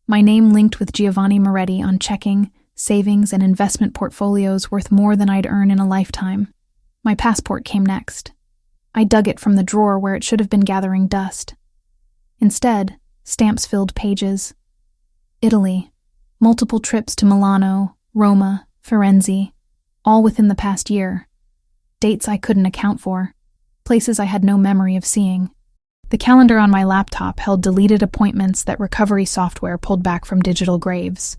My name linked with Giovanni Moretti on checking, savings, and investment portfolios worth more than I'd earn in a lifetime. My passport came next. I dug it from the drawer where it should have been gathering dust. Instead, stamps filled pages. Italy. Multiple trips to Milano, Roma, Firenze, all within the past year. Dates I couldn't account for. Places I had no memory of seeing. The calendar on my laptop held deleted appointments that recovery software pulled back from digital graves.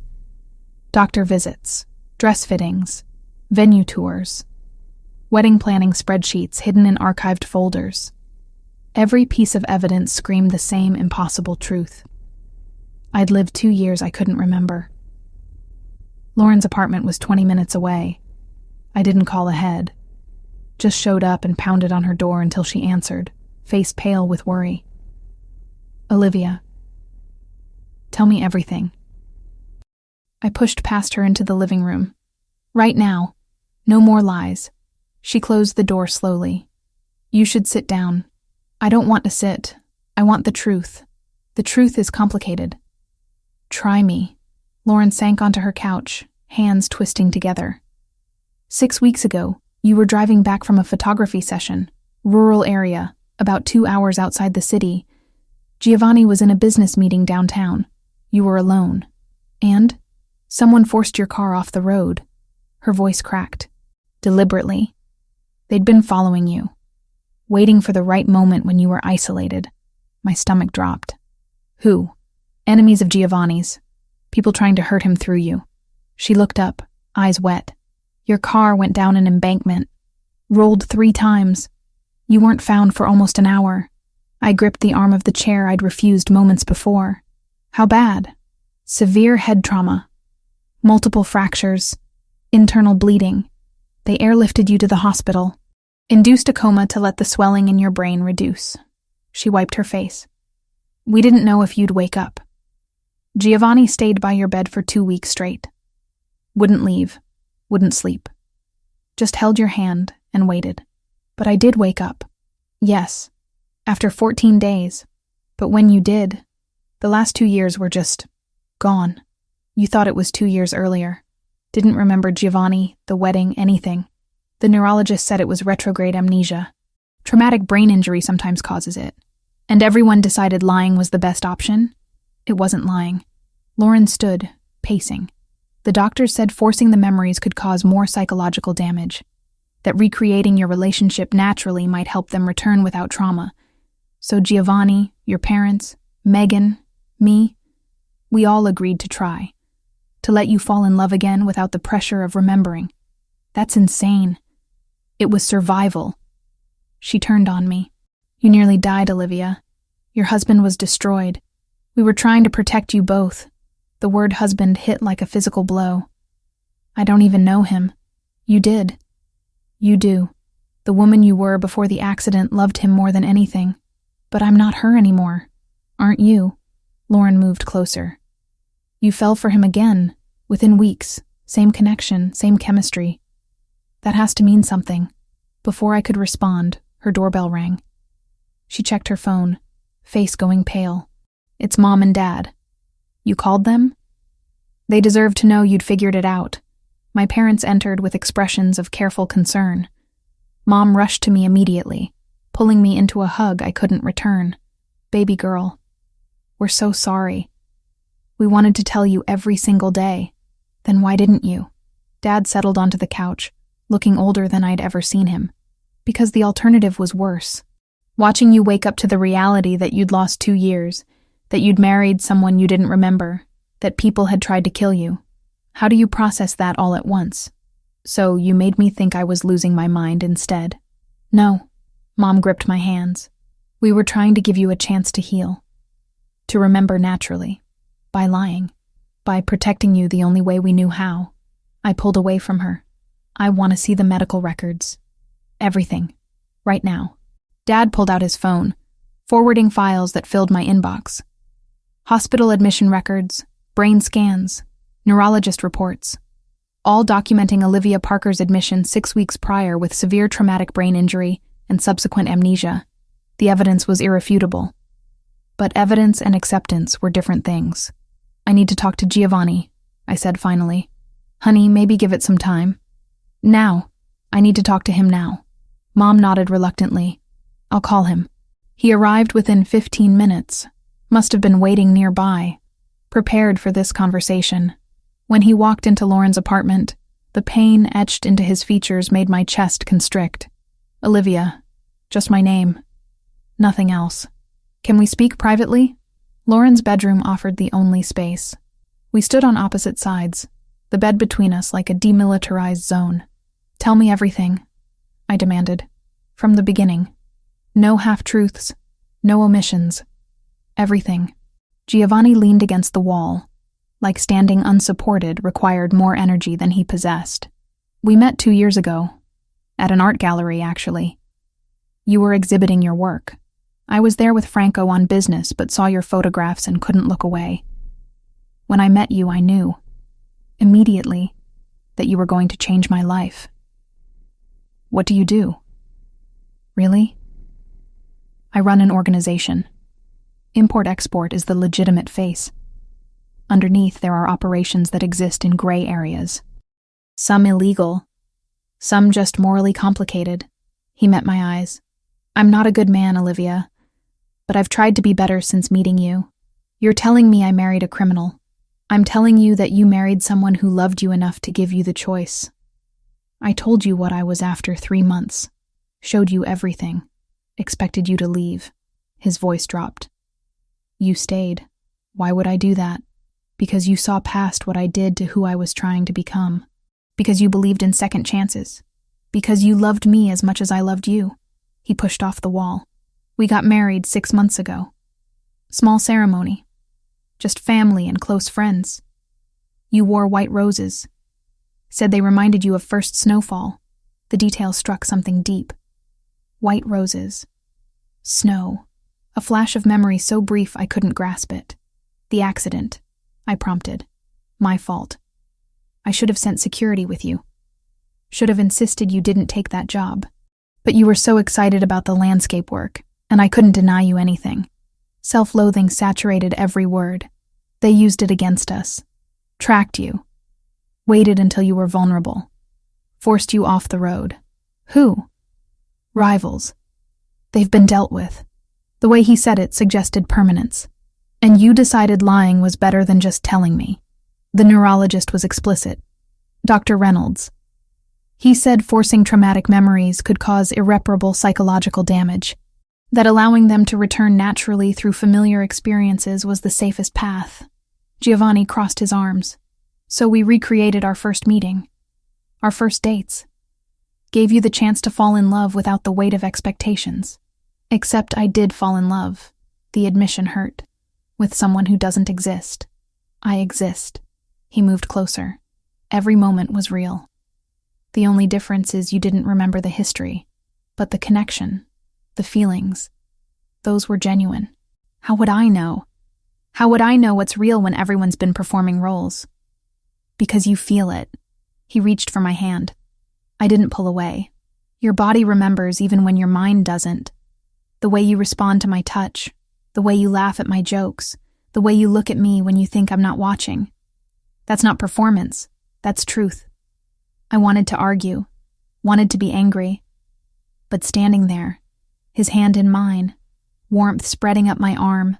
Doctor visits, dress fittings, venue tours, wedding planning spreadsheets hidden in archived folders. Every piece of evidence screamed the same impossible truth. I'd lived 2 years I couldn't remember. Lauren's apartment was 20 minutes away. I didn't call ahead. Just showed up and pounded on her door until she answered, face pale with worry. Olivia. Tell me everything. I pushed past her into the living room. Right now. No more lies. She closed the door slowly. You should sit down. I don't want to sit. I want the truth. The truth is complicated. Try me. Lauren sank onto her couch, hands twisting together. 6 weeks ago, you were driving back from a photography session, rural area, about 2 hours outside the city. Giovanni was in a business meeting downtown. You were alone. And someone forced your car off the road. Her voice cracked. Deliberately. They'd been following you, waiting for the right moment when you were isolated. My stomach dropped. Who? Enemies of Giovanni's. People trying to hurt him through you. She looked up, eyes wet. Your car went down an embankment. Rolled 3 times. You weren't found for almost an hour. I gripped the arm of the chair I'd refused moments before. How bad? Severe head trauma. Multiple fractures. Internal bleeding. They airlifted you to the hospital. Induced a coma to let the swelling in your brain reduce. She wiped her face. We didn't know if you'd wake up. Giovanni stayed by your bed for 2 weeks straight. Wouldn't leave. Wouldn't sleep. Just held your hand and waited. But I did wake up. Yes. After 14 days. But when you did, the last 2 years were just gone. You thought it was 2 years earlier. Didn't remember Giovanni, the wedding, anything. The neurologist said it was retrograde amnesia. Traumatic brain injury sometimes causes it. And everyone decided lying was the best option. It wasn't lying. Lauren stood, pacing. The doctors said forcing the memories could cause more psychological damage, that recreating your relationship naturally might help them return without trauma. So Giovanni, your parents, Megan, me, we all agreed to try. To let you fall in love again without the pressure of remembering. That's insane. It was survival. She turned on me. You nearly died, Olivia. Your husband was destroyed. We were trying to protect you both. The word husband hit like a physical blow. I don't even know him. You did. You do. The woman you were before the accident loved him more than anything. But I'm not her anymore. Aren't you? Lauren moved closer. You fell for him again, within weeks. Same connection, same chemistry. That has to mean something. Before I could respond, her doorbell rang. She checked her phone, face going pale. It's Mom and Dad. You called them? They deserve to know you'd figured it out. My parents entered with expressions of careful concern. Mom rushed to me immediately, pulling me into a hug I couldn't return. Baby girl, we're so sorry. We wanted to tell you every single day. Then why didn't you? Dad settled onto the couch, looking older than I'd ever seen him. Because the alternative was worse. Watching you wake up to the reality that you'd lost 2 years, that you'd married someone you didn't remember, that people had tried to kill you. How do you process that all at once? So you made me think I was losing my mind instead. No. Mom gripped my hands. We were trying to give you a chance to heal. To remember naturally. By lying. By protecting you the only way we knew how. I pulled away from her. I want to see the medical records. Everything. Right now. Dad pulled out his phone, forwarding files that filled my inbox. Hospital admission records, brain scans, neurologist reports, all documenting Olivia Parker's admission 6 weeks prior with severe traumatic brain injury and subsequent amnesia. The evidence was irrefutable. But evidence and acceptance were different things. I need to talk to Giovanni, I said finally. Honey, maybe give it some time. Now. I need to talk to him now. Mom nodded reluctantly. I'll call him. He arrived within 15 minutes. Must have been waiting nearby, prepared for this conversation. When he walked into Lauren's apartment, the pain etched into his features made my chest constrict. Olivia. Just my name. Nothing else. Can we speak privately? Lauren's bedroom offered the only space. We stood on opposite sides, the bed between us like a demilitarized zone. Tell me everything, I demanded. From the beginning. No half-truths, no omissions. Everything. Giovanni leaned against the wall, like standing unsupported required more energy than he possessed. We met 2 years ago. At an art gallery, actually. You were exhibiting your work. I was there with Franco on business but saw your photographs and couldn't look away. When I met you, I knew, immediately, that you were going to change my life. What do you do? Really? I run an organization. Import-export is the legitimate face. Underneath, there are operations that exist in gray areas. Some illegal, some just morally complicated. He met my eyes. I'm not a good man, Olivia, but I've tried to be better since meeting you. You're telling me I married a criminal. I'm telling you that you married someone who loved you enough to give you the choice. I told you what I was after 3 months, showed you everything, expected you to leave. His voice dropped. You stayed. Why would I do that? Because you saw past what I did to who I was trying to become. Because you believed in second chances. Because you loved me as much as I loved you. He pushed off the wall. We got married 6 months ago. Small ceremony. Just family and close friends. You wore white roses. Said they reminded you of first snowfall. The details struck something deep. White roses. Snow. A flash of memory so brief I couldn't grasp it. The accident. I prompted. My fault. I should have sent security with you. Should have insisted you didn't take that job. But you were so excited about the landscape work, and I couldn't deny you anything. Self-loathing saturated every word. They used it against us. Tracked you. Waited until you were vulnerable. Forced you off the road. Who? Rivals. They've been dealt with. The way he said it suggested permanence. And you decided lying was better than just telling me. The neurologist was explicit. Dr. Reynolds. He said forcing traumatic memories could cause irreparable psychological damage, that allowing them to return naturally through familiar experiences was the safest path. Giovanni crossed his arms. So we recreated our first meeting, our first dates. Gave you the chance to fall in love without the weight of expectations. Except I did fall in love. The admission hurt. With someone who doesn't exist. I exist. He moved closer. Every moment was real. The only difference is you didn't remember the history, but the connection, the feelings, those were genuine. How would I know? How would I know what's real when everyone's been performing roles? Because you feel it. He reached for my hand. I didn't pull away. Your body remembers even when your mind doesn't. The way you respond to my touch, the way you laugh at my jokes, the way you look at me when you think I'm not watching. That's not performance. That's truth. I wanted to argue, wanted to be angry. But standing there, his hand in mine, warmth spreading up my arm,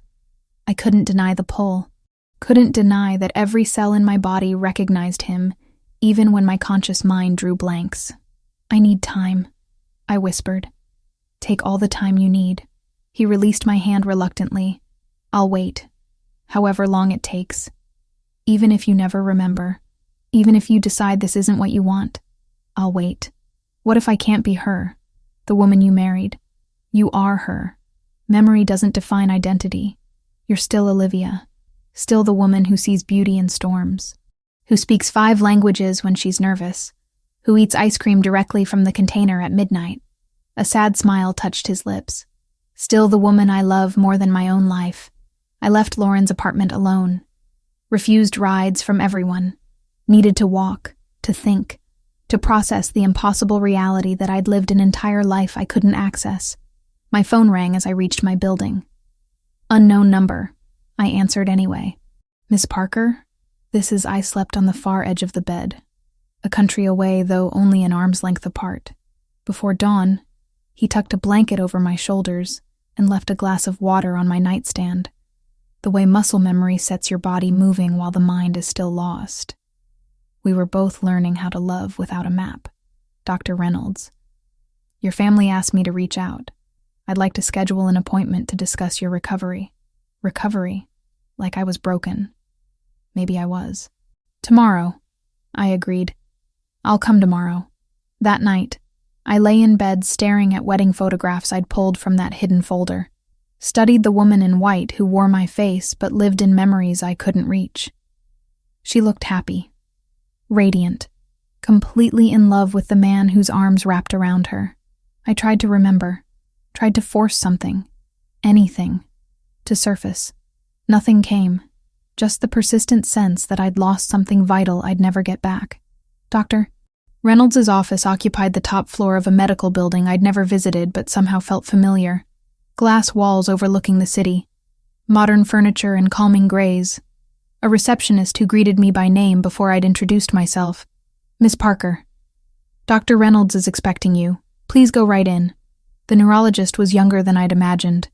I couldn't deny the pull. Couldn't deny that every cell in my body recognized him, even when my conscious mind drew blanks. I need time, I whispered. Take all the time you need. He released my hand reluctantly. I'll wait, however long it takes. Even if you never remember, even if you decide this isn't what you want, I'll wait. What if I can't be her, the woman you married? You are her. Memory doesn't define identity. You're still Olivia, still the woman who sees beauty in storms, who speaks 5 languages when she's nervous, who eats ice cream directly from the container at midnight. A sad smile touched his lips. Still the woman I love more than my own life. I left Lauren's apartment alone, refused rides from everyone, needed to walk, to think, to process the impossible reality that I'd lived an entire life I couldn't access. My phone rang as I reached my building. Unknown number. I answered anyway. Miss Parker? I slept on the far edge of the bed, a country away, though only an arm's length apart. Before dawn, he tucked a blanket over my shoulders and left a glass of water on my nightstand, the way muscle memory sets your body moving while the mind is still lost. We were both learning how to love without a map. Dr. Reynolds. Your family asked me to reach out. I'd like to schedule an appointment to discuss your recovery. Recovery? Like I was broken. Maybe I was. Tomorrow, I agreed. I'll come tomorrow. That night, I lay in bed staring at wedding photographs I'd pulled from that hidden folder. Studied the woman in white who wore my face but lived in memories I couldn't reach. She looked happy, radiant, completely in love with the man whose arms wrapped around her. I tried to remember. Tried to force something, anything, to surface. Nothing came, just the persistent sense that I'd lost something vital I'd never get back. Dr. Reynolds' office occupied the top floor of a medical building I'd never visited but somehow felt familiar. Glass walls overlooking the city, modern furniture and calming grays. A receptionist who greeted me by name before I'd introduced myself. Miss Parker. Dr. Reynolds is expecting you. Please go right in. The neurologist was younger than I'd imagined,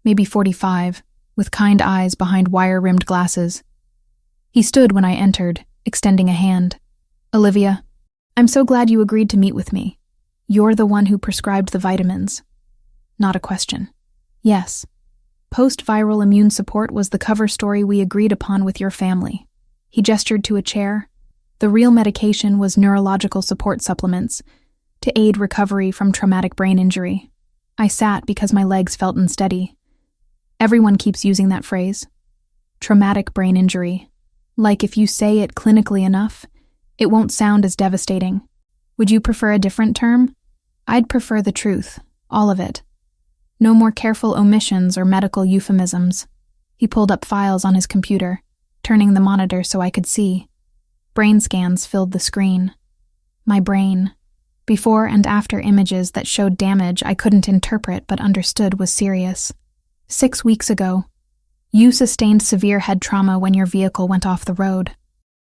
maybe 45, with kind eyes behind wire-rimmed glasses. He stood when I entered, extending a hand. Olivia, I'm so glad you agreed to meet with me. You're the one who prescribed the vitamins. Not a question. Yes. Post-viral immune support was the cover story we agreed upon with your family. He gestured to a chair. The real medication was neurological support supplements, to aid recovery from traumatic brain injury. I sat because my legs felt unsteady. Everyone keeps using that phrase. Traumatic brain injury. Like if you say it clinically enough, it won't sound as devastating. Would you prefer a different term? I'd prefer the truth, all of it. No more careful omissions or medical euphemisms. He pulled up files on his computer, turning the monitor so I could see. Brain scans filled the screen. My brain. Before and after images that showed damage I couldn't interpret but understood was serious. 6 weeks ago, you sustained severe head trauma when your vehicle went off the road.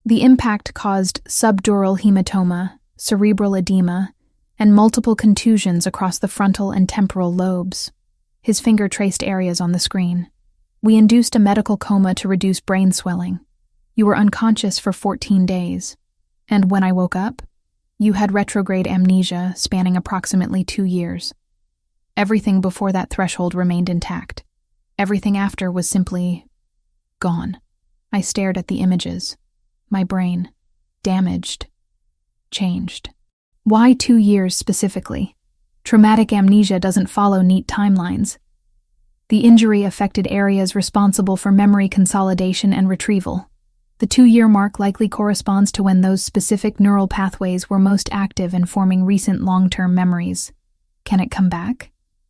The impact caused subdural hematoma, cerebral edema, and multiple contusions across the frontal and temporal lobes. His finger traced areas on the screen. We induced a medical coma to reduce brain swelling. You were unconscious for 14 days. And when I woke up, you had retrograde amnesia spanning approximately 2 years. Everything before that threshold remained intact. Everything after was simply gone. I stared at the images. My brain, damaged, changed. Why 2 years specifically? Traumatic amnesia doesn't follow neat timelines. The injury affected areas responsible for memory consolidation and retrieval. The 2-year mark likely corresponds to when those specific neural pathways were most active in forming recent long-term memories. Can it come back?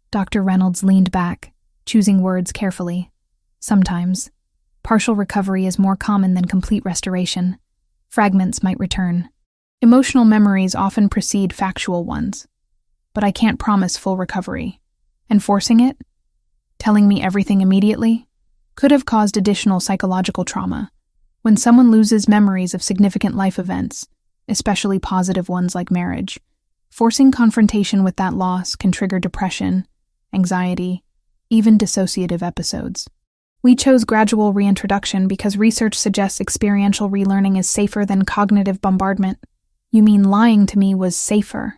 Dr. Reynolds leaned back, choosing words carefully. Sometimes, partial recovery is more common than complete restoration. Fragments might return. Emotional memories often precede factual ones. But I can't promise full recovery. And forcing it, telling me everything immediately, could have caused additional psychological trauma. When someone loses memories of significant life events, especially positive ones like marriage, forcing confrontation with that loss can trigger depression, anxiety, even dissociative episodes. We chose gradual reintroduction because research suggests experiential relearning is safer than cognitive bombardment. You mean lying to me was safer?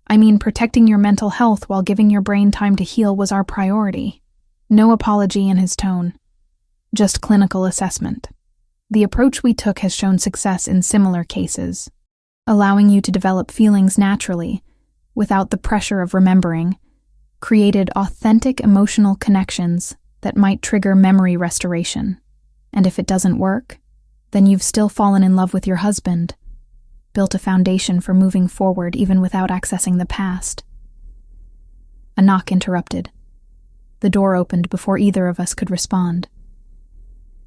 I mean protecting your mental health while giving your brain time to heal was our priority. No apology in his tone. Just clinical assessment. The approach we took has shown success in similar cases, allowing you to develop feelings naturally, without the pressure of remembering, created authentic emotional connections that might trigger memory restoration. And if it doesn't work, then you've still fallen in love with your husband, built a foundation for moving forward even without accessing the past. A knock interrupted. The door opened before either of us could respond.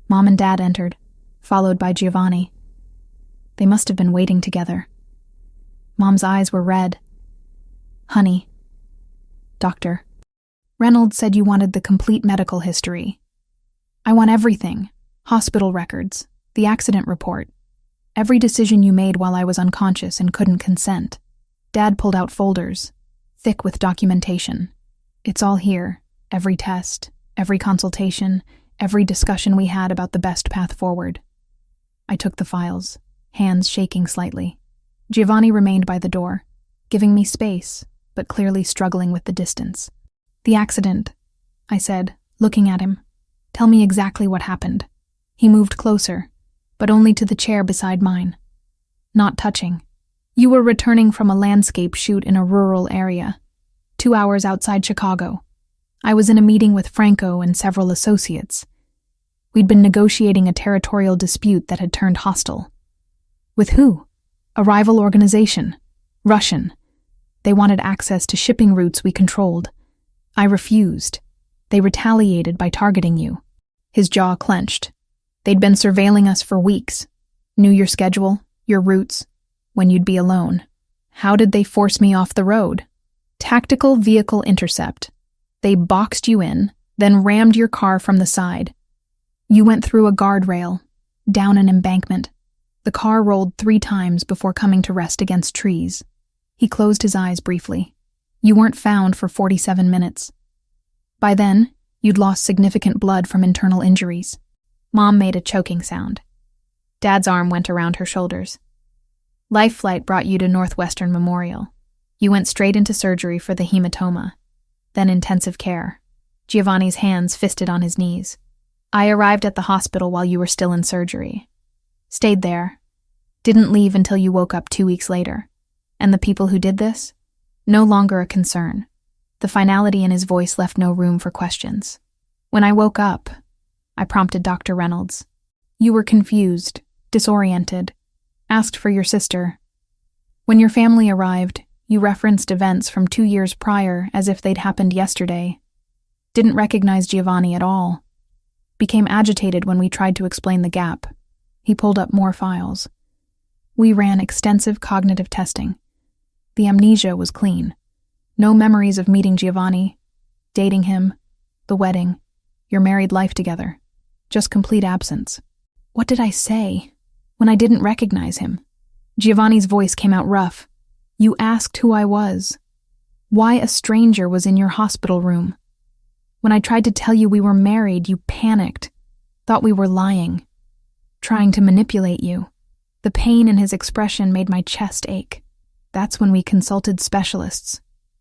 Mom and Dad entered, followed by Giovanni. They must have been waiting together. Mom's eyes were red. Honey. Doctor. Reynolds said you wanted the complete medical history. I want everything. Hospital records, the accident report, every decision you made while I was unconscious and couldn't consent. Dad pulled out folders, thick with documentation. It's all here, every test, every consultation, every discussion we had about the best path forward. I took the files, hands shaking slightly. Giovanni remained by the door, giving me space, but clearly struggling with the distance. The accident, I said, looking at him. Tell me exactly what happened. He moved closer, but only to the chair beside mine. Not touching. You were returning from a landscape shoot in a rural area, 2 hours outside Chicago. I was in a meeting with Franco and several associates. We'd been negotiating a territorial dispute that had turned hostile. With who? A rival organization. Russian. They wanted access to shipping routes we controlled. I refused. They retaliated by targeting you. His jaw clenched. They'd been surveilling us for weeks. Knew your schedule, your routes, when you'd be alone. How did they force me off the road? Tactical vehicle intercept. They boxed you in, then rammed your car from the side. You went through a guardrail, down an embankment. The car rolled 3 times before coming to rest against trees. He closed his eyes briefly. You weren't found for 47 minutes. By then, you'd lost significant blood from internal injuries. Mom made a choking sound. Dad's arm went around her shoulders. Life flight brought you to Northwestern Memorial. You went straight into surgery for the hematoma, then intensive care. Giovanni's hands fisted on his knees. I arrived at the hospital while you were still in surgery. Stayed there. Didn't leave until you woke up 2 weeks later. And the people who did this? No longer a concern. The finality in his voice left no room for questions. When I woke up, I prompted Dr. Reynolds. You were confused, disoriented, asked for your sister. When your family arrived, you referenced events from 2 years prior as if they'd happened yesterday. Didn't recognize Giovanni at all. Became agitated when we tried to explain the gap. He pulled up more files. We ran extensive cognitive testing. The amnesia was clean. No memories of meeting Giovanni, dating him, the wedding, your married life together. Just complete absence. What did I say when I didn't recognize him? Giovanni's voice came out rough. You asked who I was. Why a stranger was in your hospital room. When I tried to tell you we were married, you panicked, thought we were lying, trying to manipulate you. The pain in his expression made my chest ache. That's when we consulted specialists,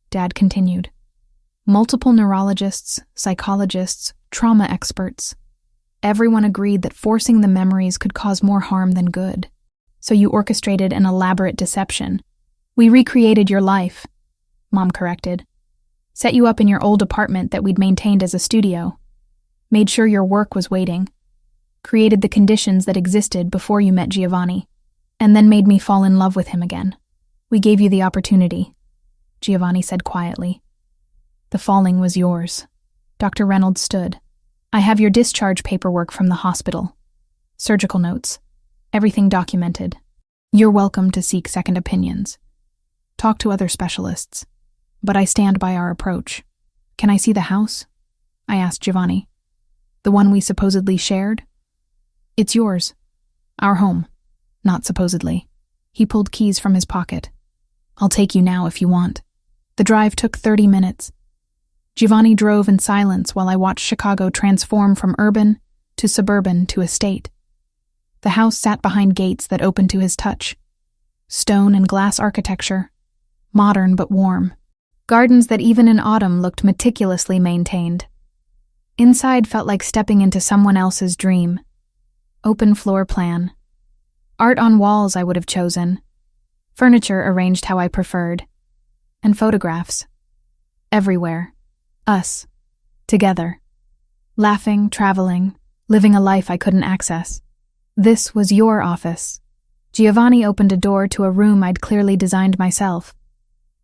Dad continued. Multiple neurologists, psychologists, trauma experts. Everyone agreed that forcing the memories could cause more harm than good. So you orchestrated an elaborate deception. We recreated your life, Mom corrected. Set you up in your old apartment that we'd maintained as a studio. Made sure your work was waiting. Created the conditions that existed before you met Giovanni. And then made me fall in love with him again. We gave you the opportunity, Giovanni said quietly. The falling was yours. Dr. Reynolds stood. I have your discharge paperwork from the hospital. Surgical notes. Everything documented. You're welcome to seek second opinions. Talk to other specialists. But I stand by our approach. Can I see the house? I asked Giovanni. The one we supposedly shared? It's yours. Our home. Not supposedly. He pulled keys from his pocket. I'll take you now if you want. The drive took 30 minutes. Giovanni drove in silence while I watched Chicago transform from urban to suburban to estate. The house sat behind gates that opened to his touch. Stone and glass architecture. Modern but warm. Gardens that even in autumn looked meticulously maintained. Inside felt like stepping into someone else's dream. Open floor plan. Art on walls I would have chosen. Furniture arranged how I preferred. And photographs. Everywhere. Us. Together. Laughing, traveling, living a life I couldn't access. This was your office. Giovanni opened a door to a room I'd clearly designed myself.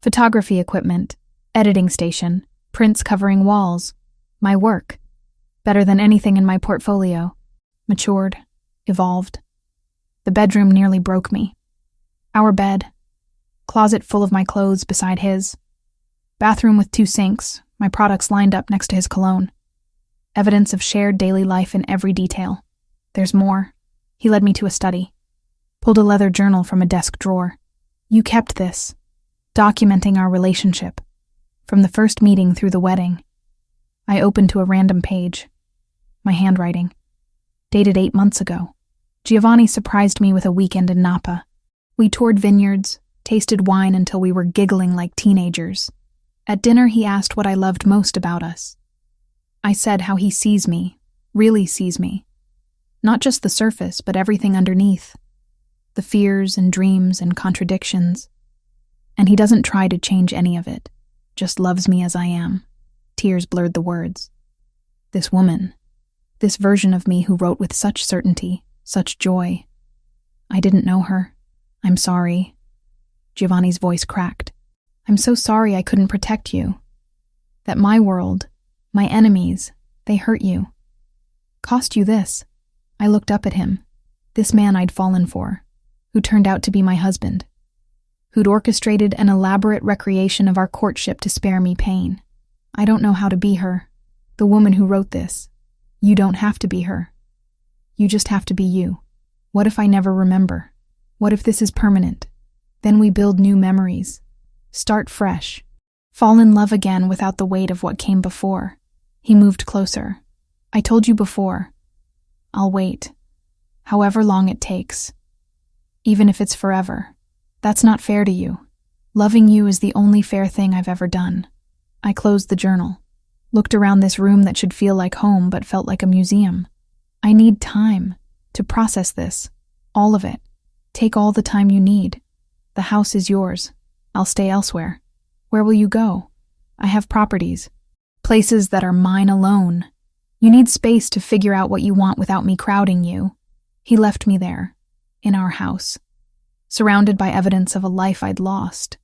Photography equipment, editing station, prints covering walls. My work. Better than anything in my portfolio. Matured. Evolved. The bedroom nearly broke me. Our bed. Closet full of my clothes beside his. Bathroom with 2 sinks, my products lined up next to his cologne. Evidence of shared daily life in every detail. There's more. He led me to a study. Pulled a leather journal from a desk drawer. You kept this. Documenting our relationship. From the first meeting through the wedding. I opened to a random page. My handwriting. Dated 8 months ago. Giovanni surprised me with a weekend in Napa. We toured vineyards, tasted wine until we were giggling like teenagers. At dinner, he asked what I loved most about us. I said how he sees me, really sees me. Not just the surface, but everything underneath. The fears and dreams and contradictions. And he doesn't try to change any of it, just loves me as I am. Tears blurred the words. This woman, this version of me who wrote with such certainty, such joy. I didn't know her. I'm sorry. Giovanni's voice cracked. I'm so sorry I couldn't protect you. That my world, my enemies, they hurt you. Cost you this. I looked up at him. This man I'd fallen for, who turned out to be my husband. Who'd orchestrated an elaborate recreation of our courtship to spare me pain. I don't know how to be her. The woman who wrote this. You don't have to be her. You just have to be you. What if I never remember? What if this is permanent? Then we build new memories. Start fresh. Fall in love again without the weight of what came before. He moved closer. I told you before. I'll wait. However long it takes. Even if it's forever. That's not fair to you. Loving you is the only fair thing I've ever done. I closed the journal. Looked around this room that should feel like home but felt like a museum. I need time to process this. All of it. Take all the time you need. The house is yours. I'll stay elsewhere. Where will you go? I have properties. Places that are mine alone. You need space to figure out what you want without me crowding you. He left me there. In our house. Surrounded by evidence of a life I'd lost.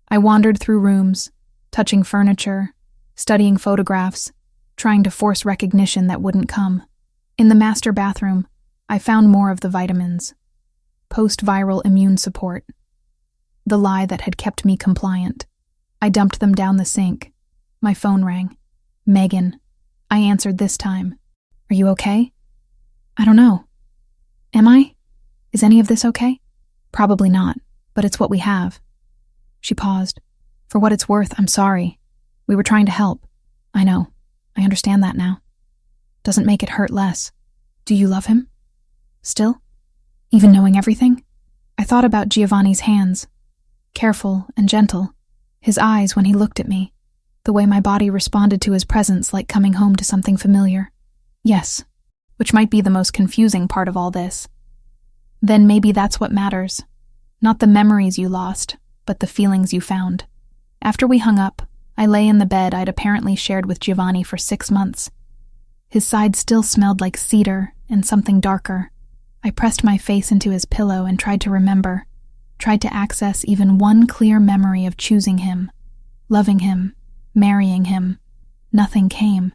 I wandered through rooms, touching furniture, studying photographs, trying to force recognition that wouldn't come. In the master bathroom, I found more of the vitamins. Post-viral immune support. The lie that had kept me compliant. I dumped them down the sink. My phone rang. Megan. I answered this time. Are you okay? I don't know. Am I? Is any of this okay? Probably not, but it's what we have. She paused. For what it's worth, I'm sorry. We were trying to help. I know. I understand that now. Doesn't make it hurt less. Do you love him? Still? Even knowing everything? I thought about Giovanni's hands. Careful and gentle. His eyes when he looked at me. The way my body responded to his presence like coming home to something familiar. Yes, which might be the most confusing part of all this. Then maybe that's what matters. Not the memories you lost, but the feelings you found. After we hung up, I lay in the bed I'd apparently shared with Giovanni for 6 months. His side still smelled like cedar and something darker. I pressed my face into his pillow and tried to remember, tried to access even one clear memory of choosing him, loving him, marrying him. Nothing came.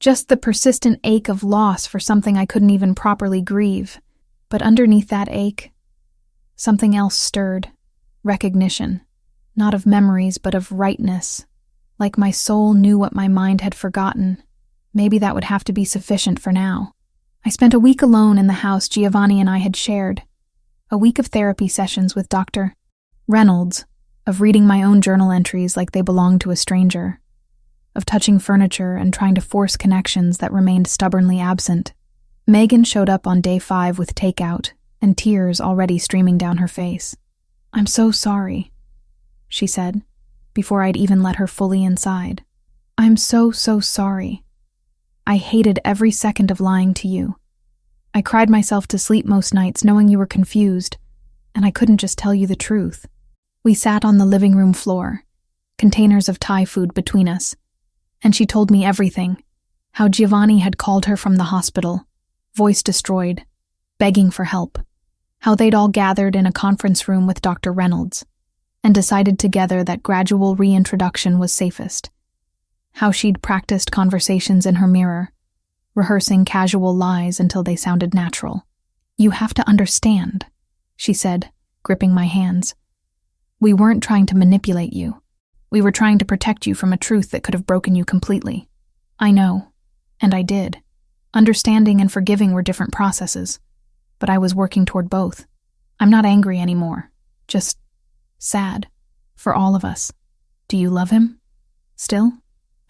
Just the persistent ache of loss for something I couldn't even properly grieve. But underneath that ache, something else stirred. Recognition. Not of memories, but of rightness. Like my soul knew what my mind had forgotten. Maybe that would have to be sufficient for now. I spent a week alone in the house Giovanni and I had shared. A week of therapy sessions with Dr. Reynolds, of reading my own journal entries like they belonged to a stranger, of touching furniture and trying to force connections that remained stubbornly absent. Megan showed up on day 5 with takeout and tears already streaming down her face. "I'm so sorry," she said, before I'd even let her fully inside. "I'm so sorry. I hated every second of lying to you. I cried myself to sleep most nights knowing you were confused, and I couldn't just tell you the truth." We sat on the living room floor, containers of Thai food between us, and she told me everything, how Giovanni had called her from the hospital, voice destroyed, begging for help, how they'd all gathered in a conference room with Dr. Reynolds, and decided together that gradual reintroduction was safest, how she'd practiced conversations in her mirror, rehearsing casual lies until they sounded natural. "You have to understand," she said, gripping my hands. "We weren't trying to manipulate you. We were trying to protect you from a truth that could have broken you completely. I know, and I did. Understanding and forgiving were different processes, but I was working toward both. I'm not angry anymore, just sad. For all of us. Do you love him? Still?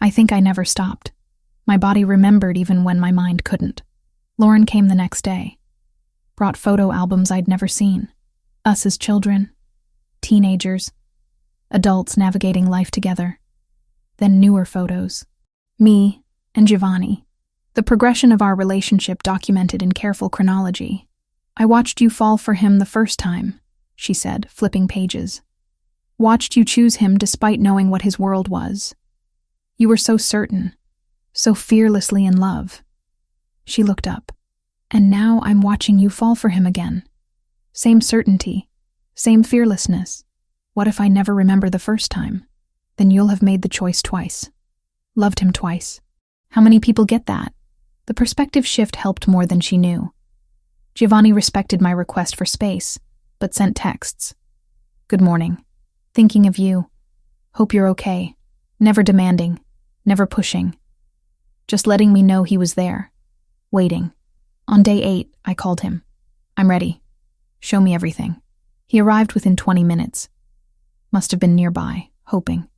I think I never stopped. My body remembered even when my mind couldn't." Lauren came the next day. Brought photo albums I'd never seen. Us as children, teenagers, adults navigating life together. Then newer photos. Me and Giovanni. The progression of our relationship documented in careful chronology. "I watched you fall for him the first time," she said, flipping pages. "Watched you choose him despite knowing what his world was. You were so certain, so fearlessly in love." She looked up. "And now I'm watching you fall for him again. Same certainty, same fearlessness. What if I never remember the first time? Then you'll have made the choice twice. Loved him twice. How many people get that?" The perspective shift helped more than she knew. Giovanni respected my request for space, but sent texts. "Good morning. Thinking of you. Hope you're okay. Never demanding, never pushing. Just letting me know he was there. Waiting. On day 8, I called him. I'm ready. Show me everything." He arrived within 20 minutes. Must have been nearby, hoping.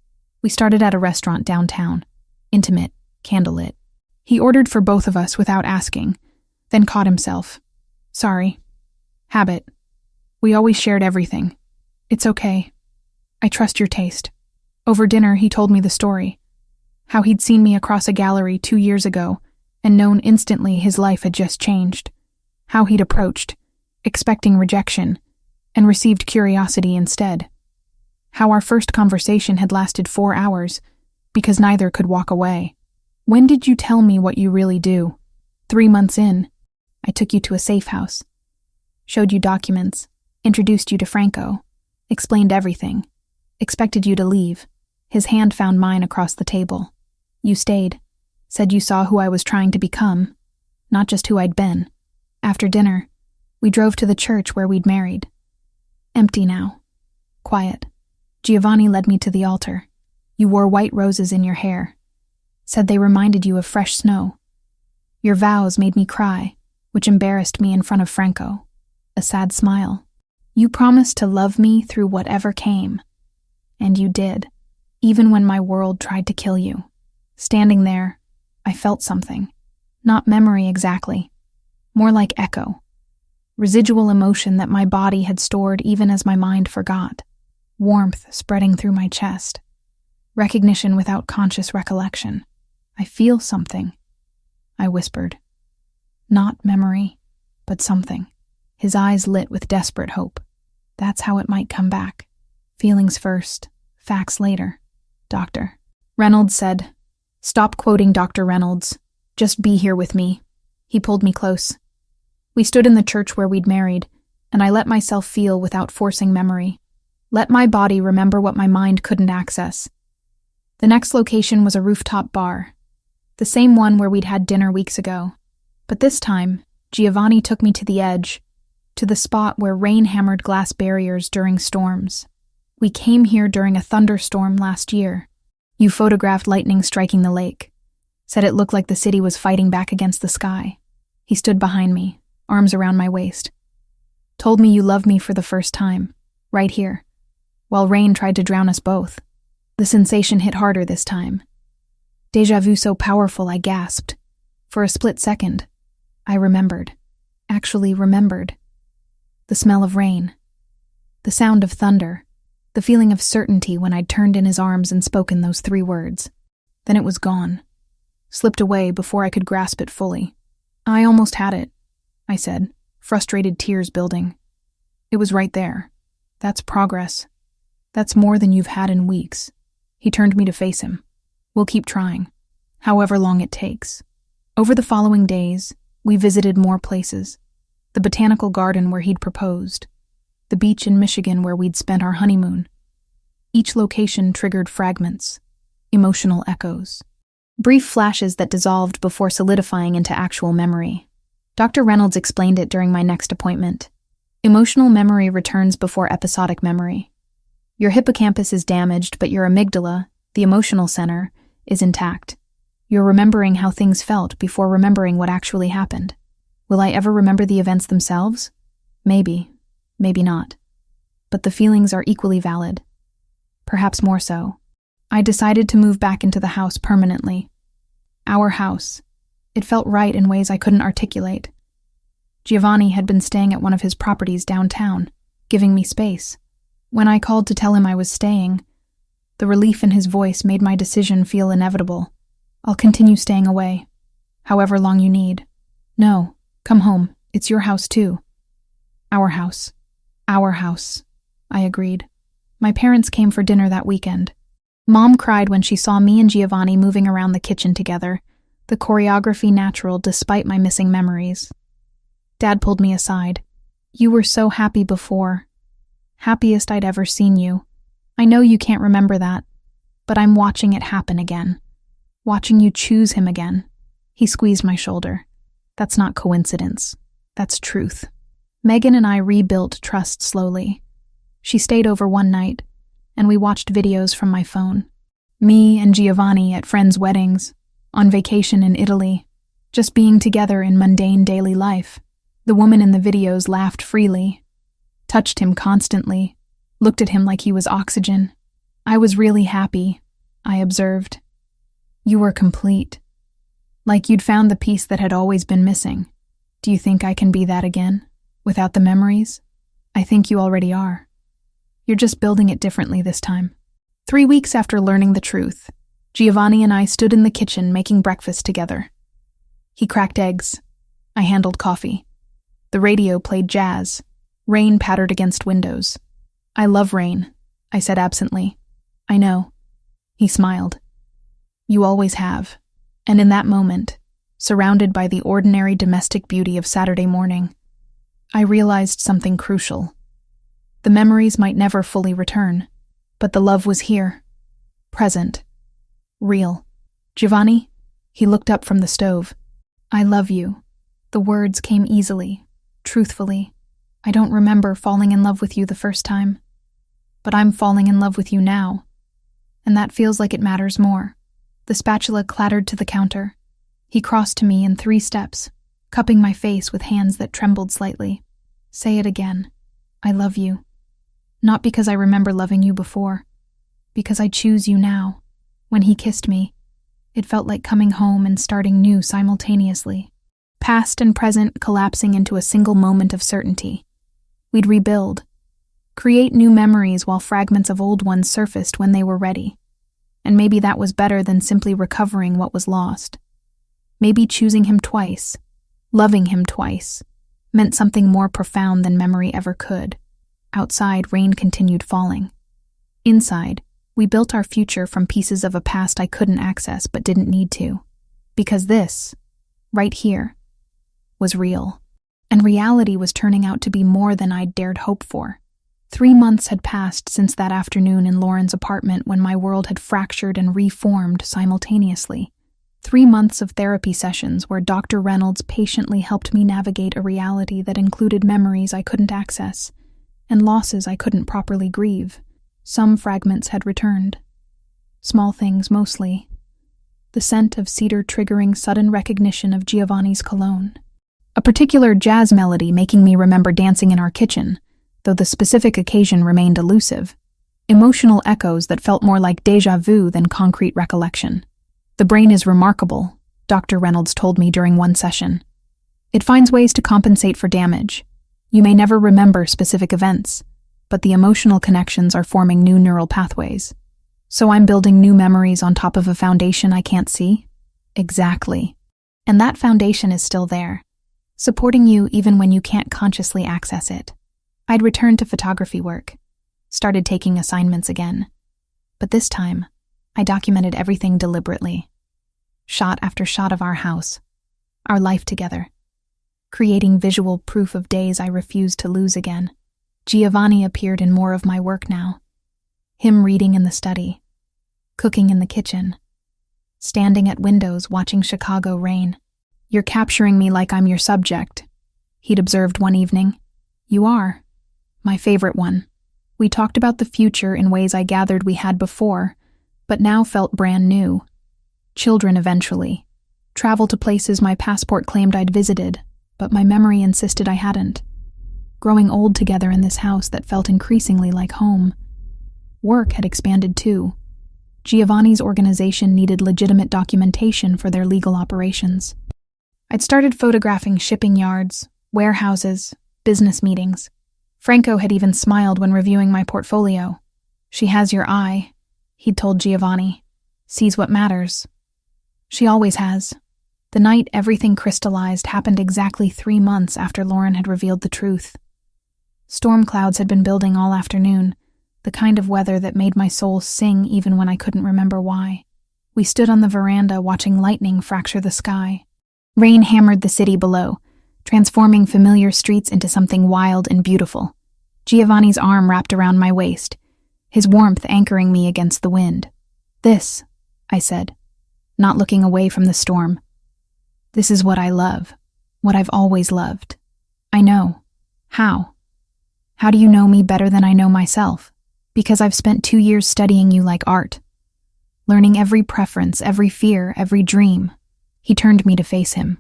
We started at a restaurant downtown. Intimate, candlelit. He ordered for both of us without asking, then caught himself. "Sorry. Habit. We always shared everything. It's okay. I trust your taste." Over dinner, he told me the story. How he'd seen me across a gallery 2 years ago and known instantly his life had just changed. How he'd approached, expecting rejection, and received curiosity instead. How our first conversation had lasted 4 hours because neither could walk away. "When did you tell me what you really do?" 3 months in. I took you to a safe house. Showed you documents, introduced you to Franco, explained everything, expected you to leave. His hand found mine across the table. You stayed, said you saw who I was trying to become, not just who I'd been. After dinner, we drove to the church where we'd married. Empty now. Quiet. Giovanni led me to the altar. You wore white roses in your hair. Said they reminded you of fresh snow. Your vows made me cry, which embarrassed me in front of Franco. A sad smile. You promised to love me through whatever came. And you did, even when my world tried to kill you. Standing there, I felt something. Not memory exactly. More like echo. Residual emotion that my body had stored even as my mind forgot. Warmth spreading through my chest. Recognition without conscious recollection. I feel something, I whispered. Not memory, but something. His eyes lit with desperate hope. That's how it might come back. Feelings first, facts later. Doctor. Reynolds said, "Stop quoting Dr. Reynolds. Just be here with me." He pulled me close. We stood in the church where we'd married, and I let myself feel without forcing memory. Let my body remember what my mind couldn't access. The next location was a rooftop bar. The same one where we'd had dinner weeks ago. But this time, Giovanni took me to the edge, to the spot where rain hammered glass barriers during storms. We came here during a thunderstorm last year. You photographed lightning striking the lake. Said it looked like the city was fighting back against the sky. He stood behind me, arms around my waist. Told me you loved me for the first time, right here, while rain tried to drown us both. The sensation hit harder this time. Déjà vu so powerful I gasped. For a split second, I remembered. Actually remembered. The smell of rain. The sound of thunder. The feeling of certainty when I'd turned in his arms and spoken those 3 words. Then it was gone. Slipped away before I could grasp it fully. I almost had it, I said, frustrated tears building. It was right there. That's progress. That's more than you've had in weeks. He turned me to face him. We'll keep trying, however long it takes. Over the following days, we visited more places. The botanical garden where he'd proposed. The beach in Michigan where we'd spent our honeymoon. Each location triggered fragments, emotional echoes. Brief flashes that dissolved before solidifying into actual memory. Dr. Reynolds explained it during my next appointment. Emotional memory returns before episodic memory. Your hippocampus is damaged, but your amygdala, the emotional center, is intact. You're remembering how things felt before remembering what actually happened. Will I ever remember the events themselves? Maybe, maybe not. But the feelings are equally valid. Perhaps more so. I decided to move back into the house permanently. Our house. It felt right in ways I couldn't articulate. Giovanni had been staying at one of his properties downtown, giving me space. When I called to tell him I was staying, the relief in his voice made my decision feel inevitable. I'll continue staying away, however long you need. No, come home. It's your house too. Our house. Our house, I agreed. My parents came for dinner that weekend. Mom cried when she saw me and Giovanni moving around the kitchen together, the choreography natural despite my missing memories. Dad pulled me aside. You were so happy before. Happiest I'd ever seen you. I know you can't remember that, but I'm watching it happen again. Watching you choose him again. He squeezed my shoulder. That's not coincidence. That's truth. Megan and I rebuilt trust slowly. She stayed over one night, and we watched videos from my phone. Me and Giovanni at friends' weddings, on vacation in Italy, just being together in mundane daily life. The woman in the videos laughed freely, touched him constantly, looked at him like he was oxygen. I was really happy, I observed. You were complete. Like you'd found the piece that had always been missing. Do you think I can be that again, without the memories? I think you already are. You're just building it differently this time. 3 weeks after learning the truth, Giovanni and I stood in the kitchen making breakfast together. He cracked eggs. I handled coffee. The radio played jazz. Rain pattered against windows. I love rain, I said absently. I know. He smiled. You always have. And in that moment, surrounded by the ordinary domestic beauty of Saturday morning, I realized something crucial. The memories might never fully return, but the love was here, present, real. Giovanni? He looked up from the stove. I love you. The words came easily, truthfully. I don't remember falling in love with you the first time, but I'm falling in love with you now, and that feels like it matters more. The spatula clattered to the counter. He crossed to me in 3 steps, cupping my face with hands that trembled slightly. Say it again. I love you. Not because I remember loving you before, because I choose you now. When he kissed me, it felt like coming home and starting new simultaneously. Past and present collapsing into a single moment of certainty. We'd rebuild, create new memories while fragments of old ones surfaced when they were ready. And maybe that was better than simply recovering what was lost. Maybe choosing him twice, loving him twice, meant something more profound than memory ever could. Outside, rain continued falling. Inside, we built our future from pieces of a past I couldn't access but didn't need to. Because this, right here, was real. And reality was turning out to be more than I'd dared hope for. 3 months had passed since that afternoon in Lauren's apartment when my world had fractured and reformed simultaneously. 3 months of therapy sessions where Dr. Reynolds patiently helped me navigate a reality that included memories I couldn't access and losses I couldn't properly grieve. Some fragments had returned. Small things mostly. The scent of cedar triggering sudden recognition of Giovanni's cologne. A particular jazz melody making me remember dancing in our kitchen, though the specific occasion remained elusive. Emotional echoes that felt more like déjà vu than concrete recollection. The brain is remarkable, Dr. Reynolds told me during one session. It finds ways to compensate for damage. You may never remember specific events, but the emotional connections are forming new neural pathways. So I'm building new memories on top of a foundation I can't see? Exactly. And that foundation is still there, supporting you even when you can't consciously access it. I'd returned to photography work, started taking assignments again. But this time, I documented everything deliberately. Shot after shot of our house, our life together, creating visual proof of days I refused to lose again. Giovanni appeared in more of my work now. Him reading in the study, cooking in the kitchen, standing at windows watching Chicago rain. "You're capturing me like I'm your subject," he'd observed one evening. "You are. My favorite one." We talked about the future in ways I gathered we had before, but now felt brand new. Children eventually. Travel to places my passport claimed I'd visited, but my memory insisted I hadn't. Growing old together in this house that felt increasingly like home. Work had expanded too. Giovanni's organization needed legitimate documentation for their legal operations. I'd started photographing shipping yards, warehouses, business meetings. Franco had even smiled when reviewing my portfolio. "She has your eye," he'd told Giovanni. "Sees what matters." She always has. The night everything crystallized happened exactly 3 months after Lauren had revealed the truth. Storm clouds had been building all afternoon, the kind of weather that made my soul sing even when I couldn't remember why. We stood on the veranda watching lightning fracture the sky. Rain hammered the city below, transforming familiar streets into something wild and beautiful. Giovanni's arm wrapped around my waist, his warmth anchoring me against the wind. "This," I said, not looking away from the storm. "This is what I love, what I've always loved. I know. How? How do you know me better than I know myself? Because I've spent 2 years studying you like art, learning every preference, every fear, every dream." He turned me to face him.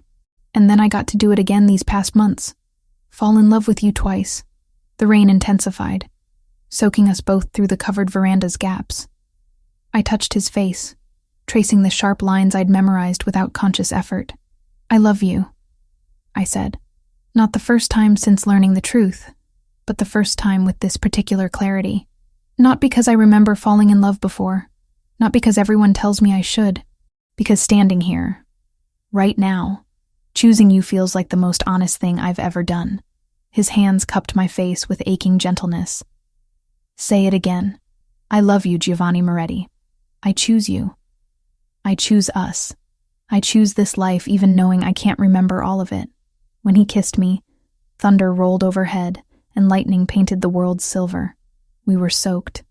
"And then I got to do it again these past months. Fall in love with you twice." The rain intensified, soaking us both through the covered veranda's gaps. I touched his face, tracing the sharp lines I'd memorized without conscious effort. "I love you," I said. Not the first time since learning the truth, but the first time with this particular clarity. Not because I remember falling in love before, not because everyone tells me I should, because standing here, right now, choosing you feels like the most honest thing I've ever done. His hands cupped my face with aching gentleness. "Say it again. I love you, Giovanni Moretti. I choose you. I choose us. I choose this life even knowing I can't remember all of it." When he kissed me, thunder rolled overhead and lightning painted the world silver. We were soaked.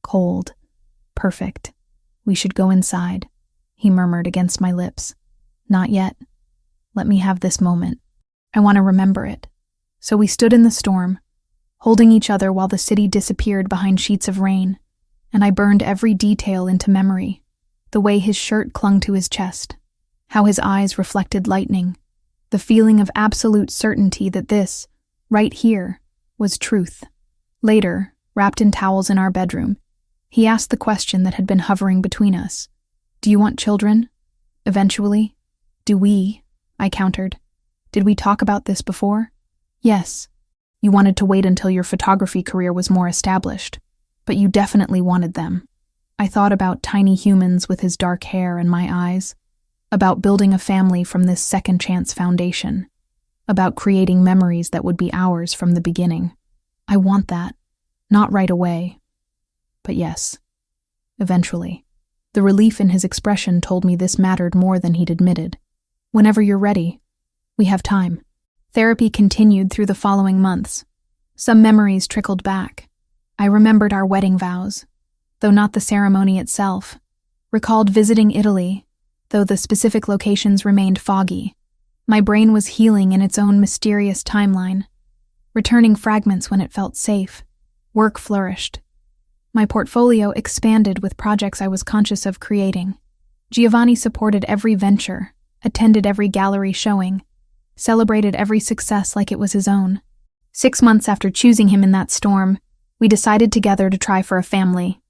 Cold. Perfect. "We should go inside," he murmured against my lips. "Not yet. Let me have this moment. I want to remember it." So we stood in the storm, holding each other while the city disappeared behind sheets of rain, and I burned every detail into memory. The way his shirt clung to his chest, how his eyes reflected lightning, the feeling of absolute certainty that this, right here, was truth. Later, wrapped in towels in our bedroom, he asked the question that had been hovering between us. "Do you want children? Eventually?" "Do we?" I countered. "Did we talk about this before?" "Yes. You wanted to wait until your photography career was more established, but you definitely wanted them." I thought about tiny humans with his dark hair and my eyes, about building a family from this second chance foundation, about creating memories that would be ours from the beginning. I want that. Not right away. But yes, eventually. The relief in his expression told me this mattered more than he'd admitted. "Whenever you're ready. We have time." Therapy continued through the following months. Some memories trickled back. I remembered our wedding vows, though not the ceremony itself. Recalled visiting Italy, though the specific locations remained foggy. My brain was healing in its own mysterious timeline, returning fragments when it felt safe. Work flourished. My portfolio expanded with projects I was conscious of creating. Giovanni supported every venture, attended every gallery showing, celebrated every success like it was his own. 6 months after choosing him in that storm, we decided together to try for a family.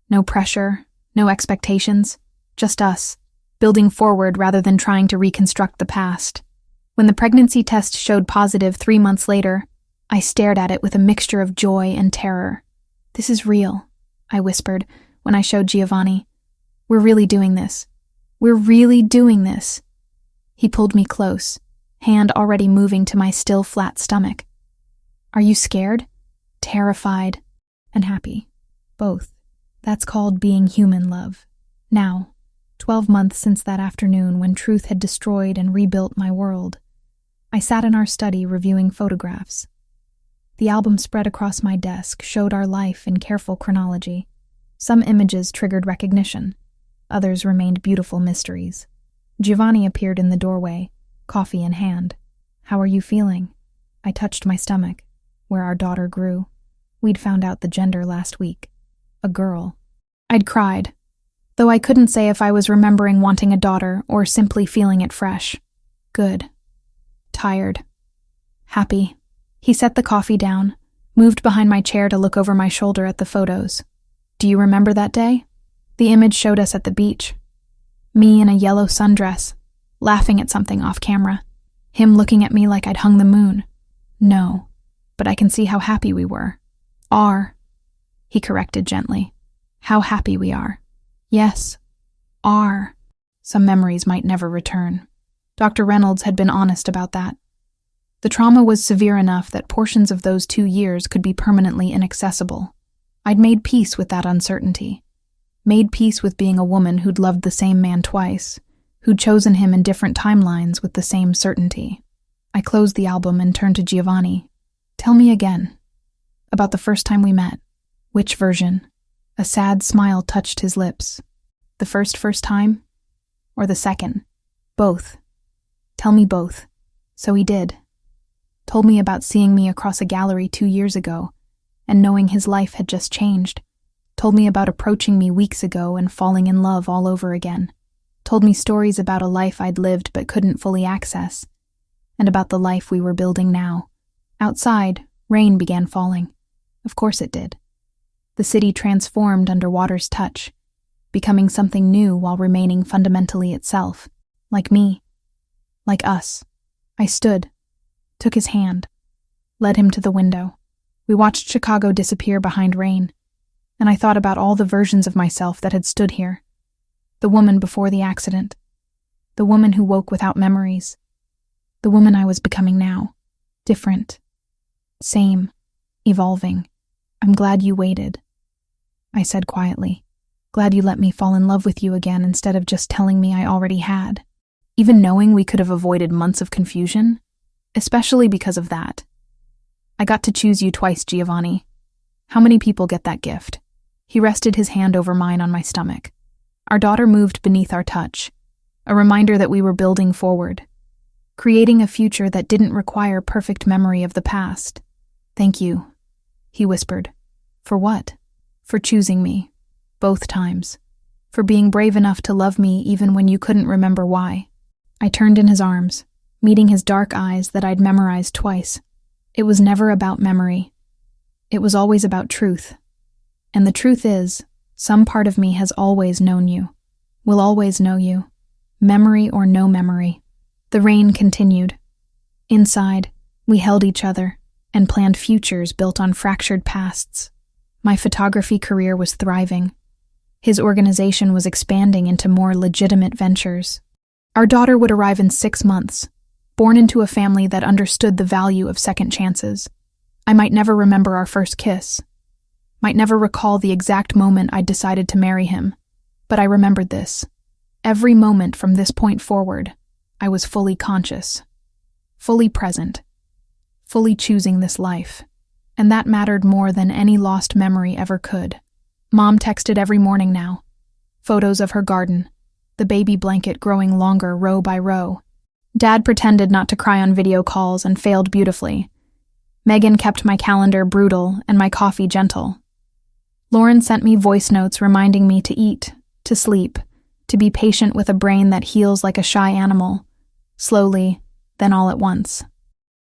No pressure, no expectations, just us, building forward rather than trying to reconstruct the past. When the pregnancy test showed positive 3 months later, I stared at it with a mixture of joy and terror. "This is real," I whispered when I showed Giovanni. "We're really doing this. We're really doing this." He pulled me close, hand already moving to my still flat stomach. "Are you scared, terrified, and happy?" "Both. That's called being human, love." Now, 12 months since that afternoon when truth had destroyed and rebuilt my world, I sat in our study reviewing photographs. The album spread across my desk showed our life in careful chronology. Some images triggered recognition. Others remained beautiful mysteries. Giovanni appeared in the doorway, coffee in hand. "How are you feeling?" I touched my stomach, where our daughter grew. We'd found out the gender last week. A girl. I'd cried, though I couldn't say if I was remembering wanting a daughter or simply feeling it fresh. Good. Tired. Happy. He set the coffee down, moved behind my chair to look over my shoulder at the photos. "Do you remember that day?" The image showed us at the beach. Me in a yellow sundress, laughing at something off camera. Him looking at me like I'd hung the moon. "No, but I can see how happy we were." "Are," he corrected gently. "How happy we are." "Yes, are." Some memories might never return. Dr. Reynolds had been honest about that. The trauma was severe enough that portions of those 2 years could be permanently inaccessible. I'd made peace with that uncertainty. Made peace with being a woman who'd loved the same man twice, who'd chosen him in different timelines with the same certainty. I closed the album and turned to Giovanni. "Tell me again. About the first time we met. Which version?" A sad smile touched his lips. "The first time? Or the second?" "Both. Tell me both." So he did. Told me about seeing me across a gallery 2 years ago, and knowing his life had just changed. Told me about approaching me weeks ago and falling in love all over again. Told me stories about a life I'd lived but couldn't fully access, and about the life we were building now. Outside, rain began falling. Of course it did. The city transformed under water's touch, becoming something new while remaining fundamentally itself. Like me. Like us. I stood, took his hand, led him to the window. We watched Chicago disappear behind rain, and I thought about all the versions of myself that had stood here. The woman before the accident. The woman who woke without memories. The woman I was becoming now. Different. Same. Evolving. "I'm glad you waited," I said quietly. "Glad you let me fall in love with you again instead of just telling me I already had. Even knowing we could have avoided months of confusion. Especially because of that. I got to choose you twice, Giovanni. How many people get that gift?" He rested his hand over mine on my stomach. Our daughter moved beneath our touch, a reminder that we were building forward, creating a future that didn't require perfect memory of the past. "Thank you," he whispered. "For what?" "For choosing me. Both times. For being brave enough to love me even when you couldn't remember why." I turned in his arms, meeting his dark eyes that I'd memorized twice. It was never about memory. It was always about truth. And the truth is, some part of me has always known you. Will always know you. Memory or no memory. The rain continued. Inside, we held each other and planned futures built on fractured pasts. My photography career was thriving. His organization was expanding into more legitimate ventures. Our daughter would arrive in 6 months, born into a family that understood the value of second chances. I might never remember our first kiss, might never recall the exact moment I decided to marry him, but I remembered this. Every moment from this point forward, I was fully conscious, fully present, fully choosing this life, and that mattered more than any lost memory ever could. Mom texted every morning now, photos of her garden, the baby blanket growing longer row by row. Dad pretended not to cry on video calls and failed beautifully. Megan kept my calendar brutal and my coffee gentle. Lauren sent me voice notes reminding me to eat, to sleep, to be patient with a brain that heals like a shy animal, slowly, then all at once.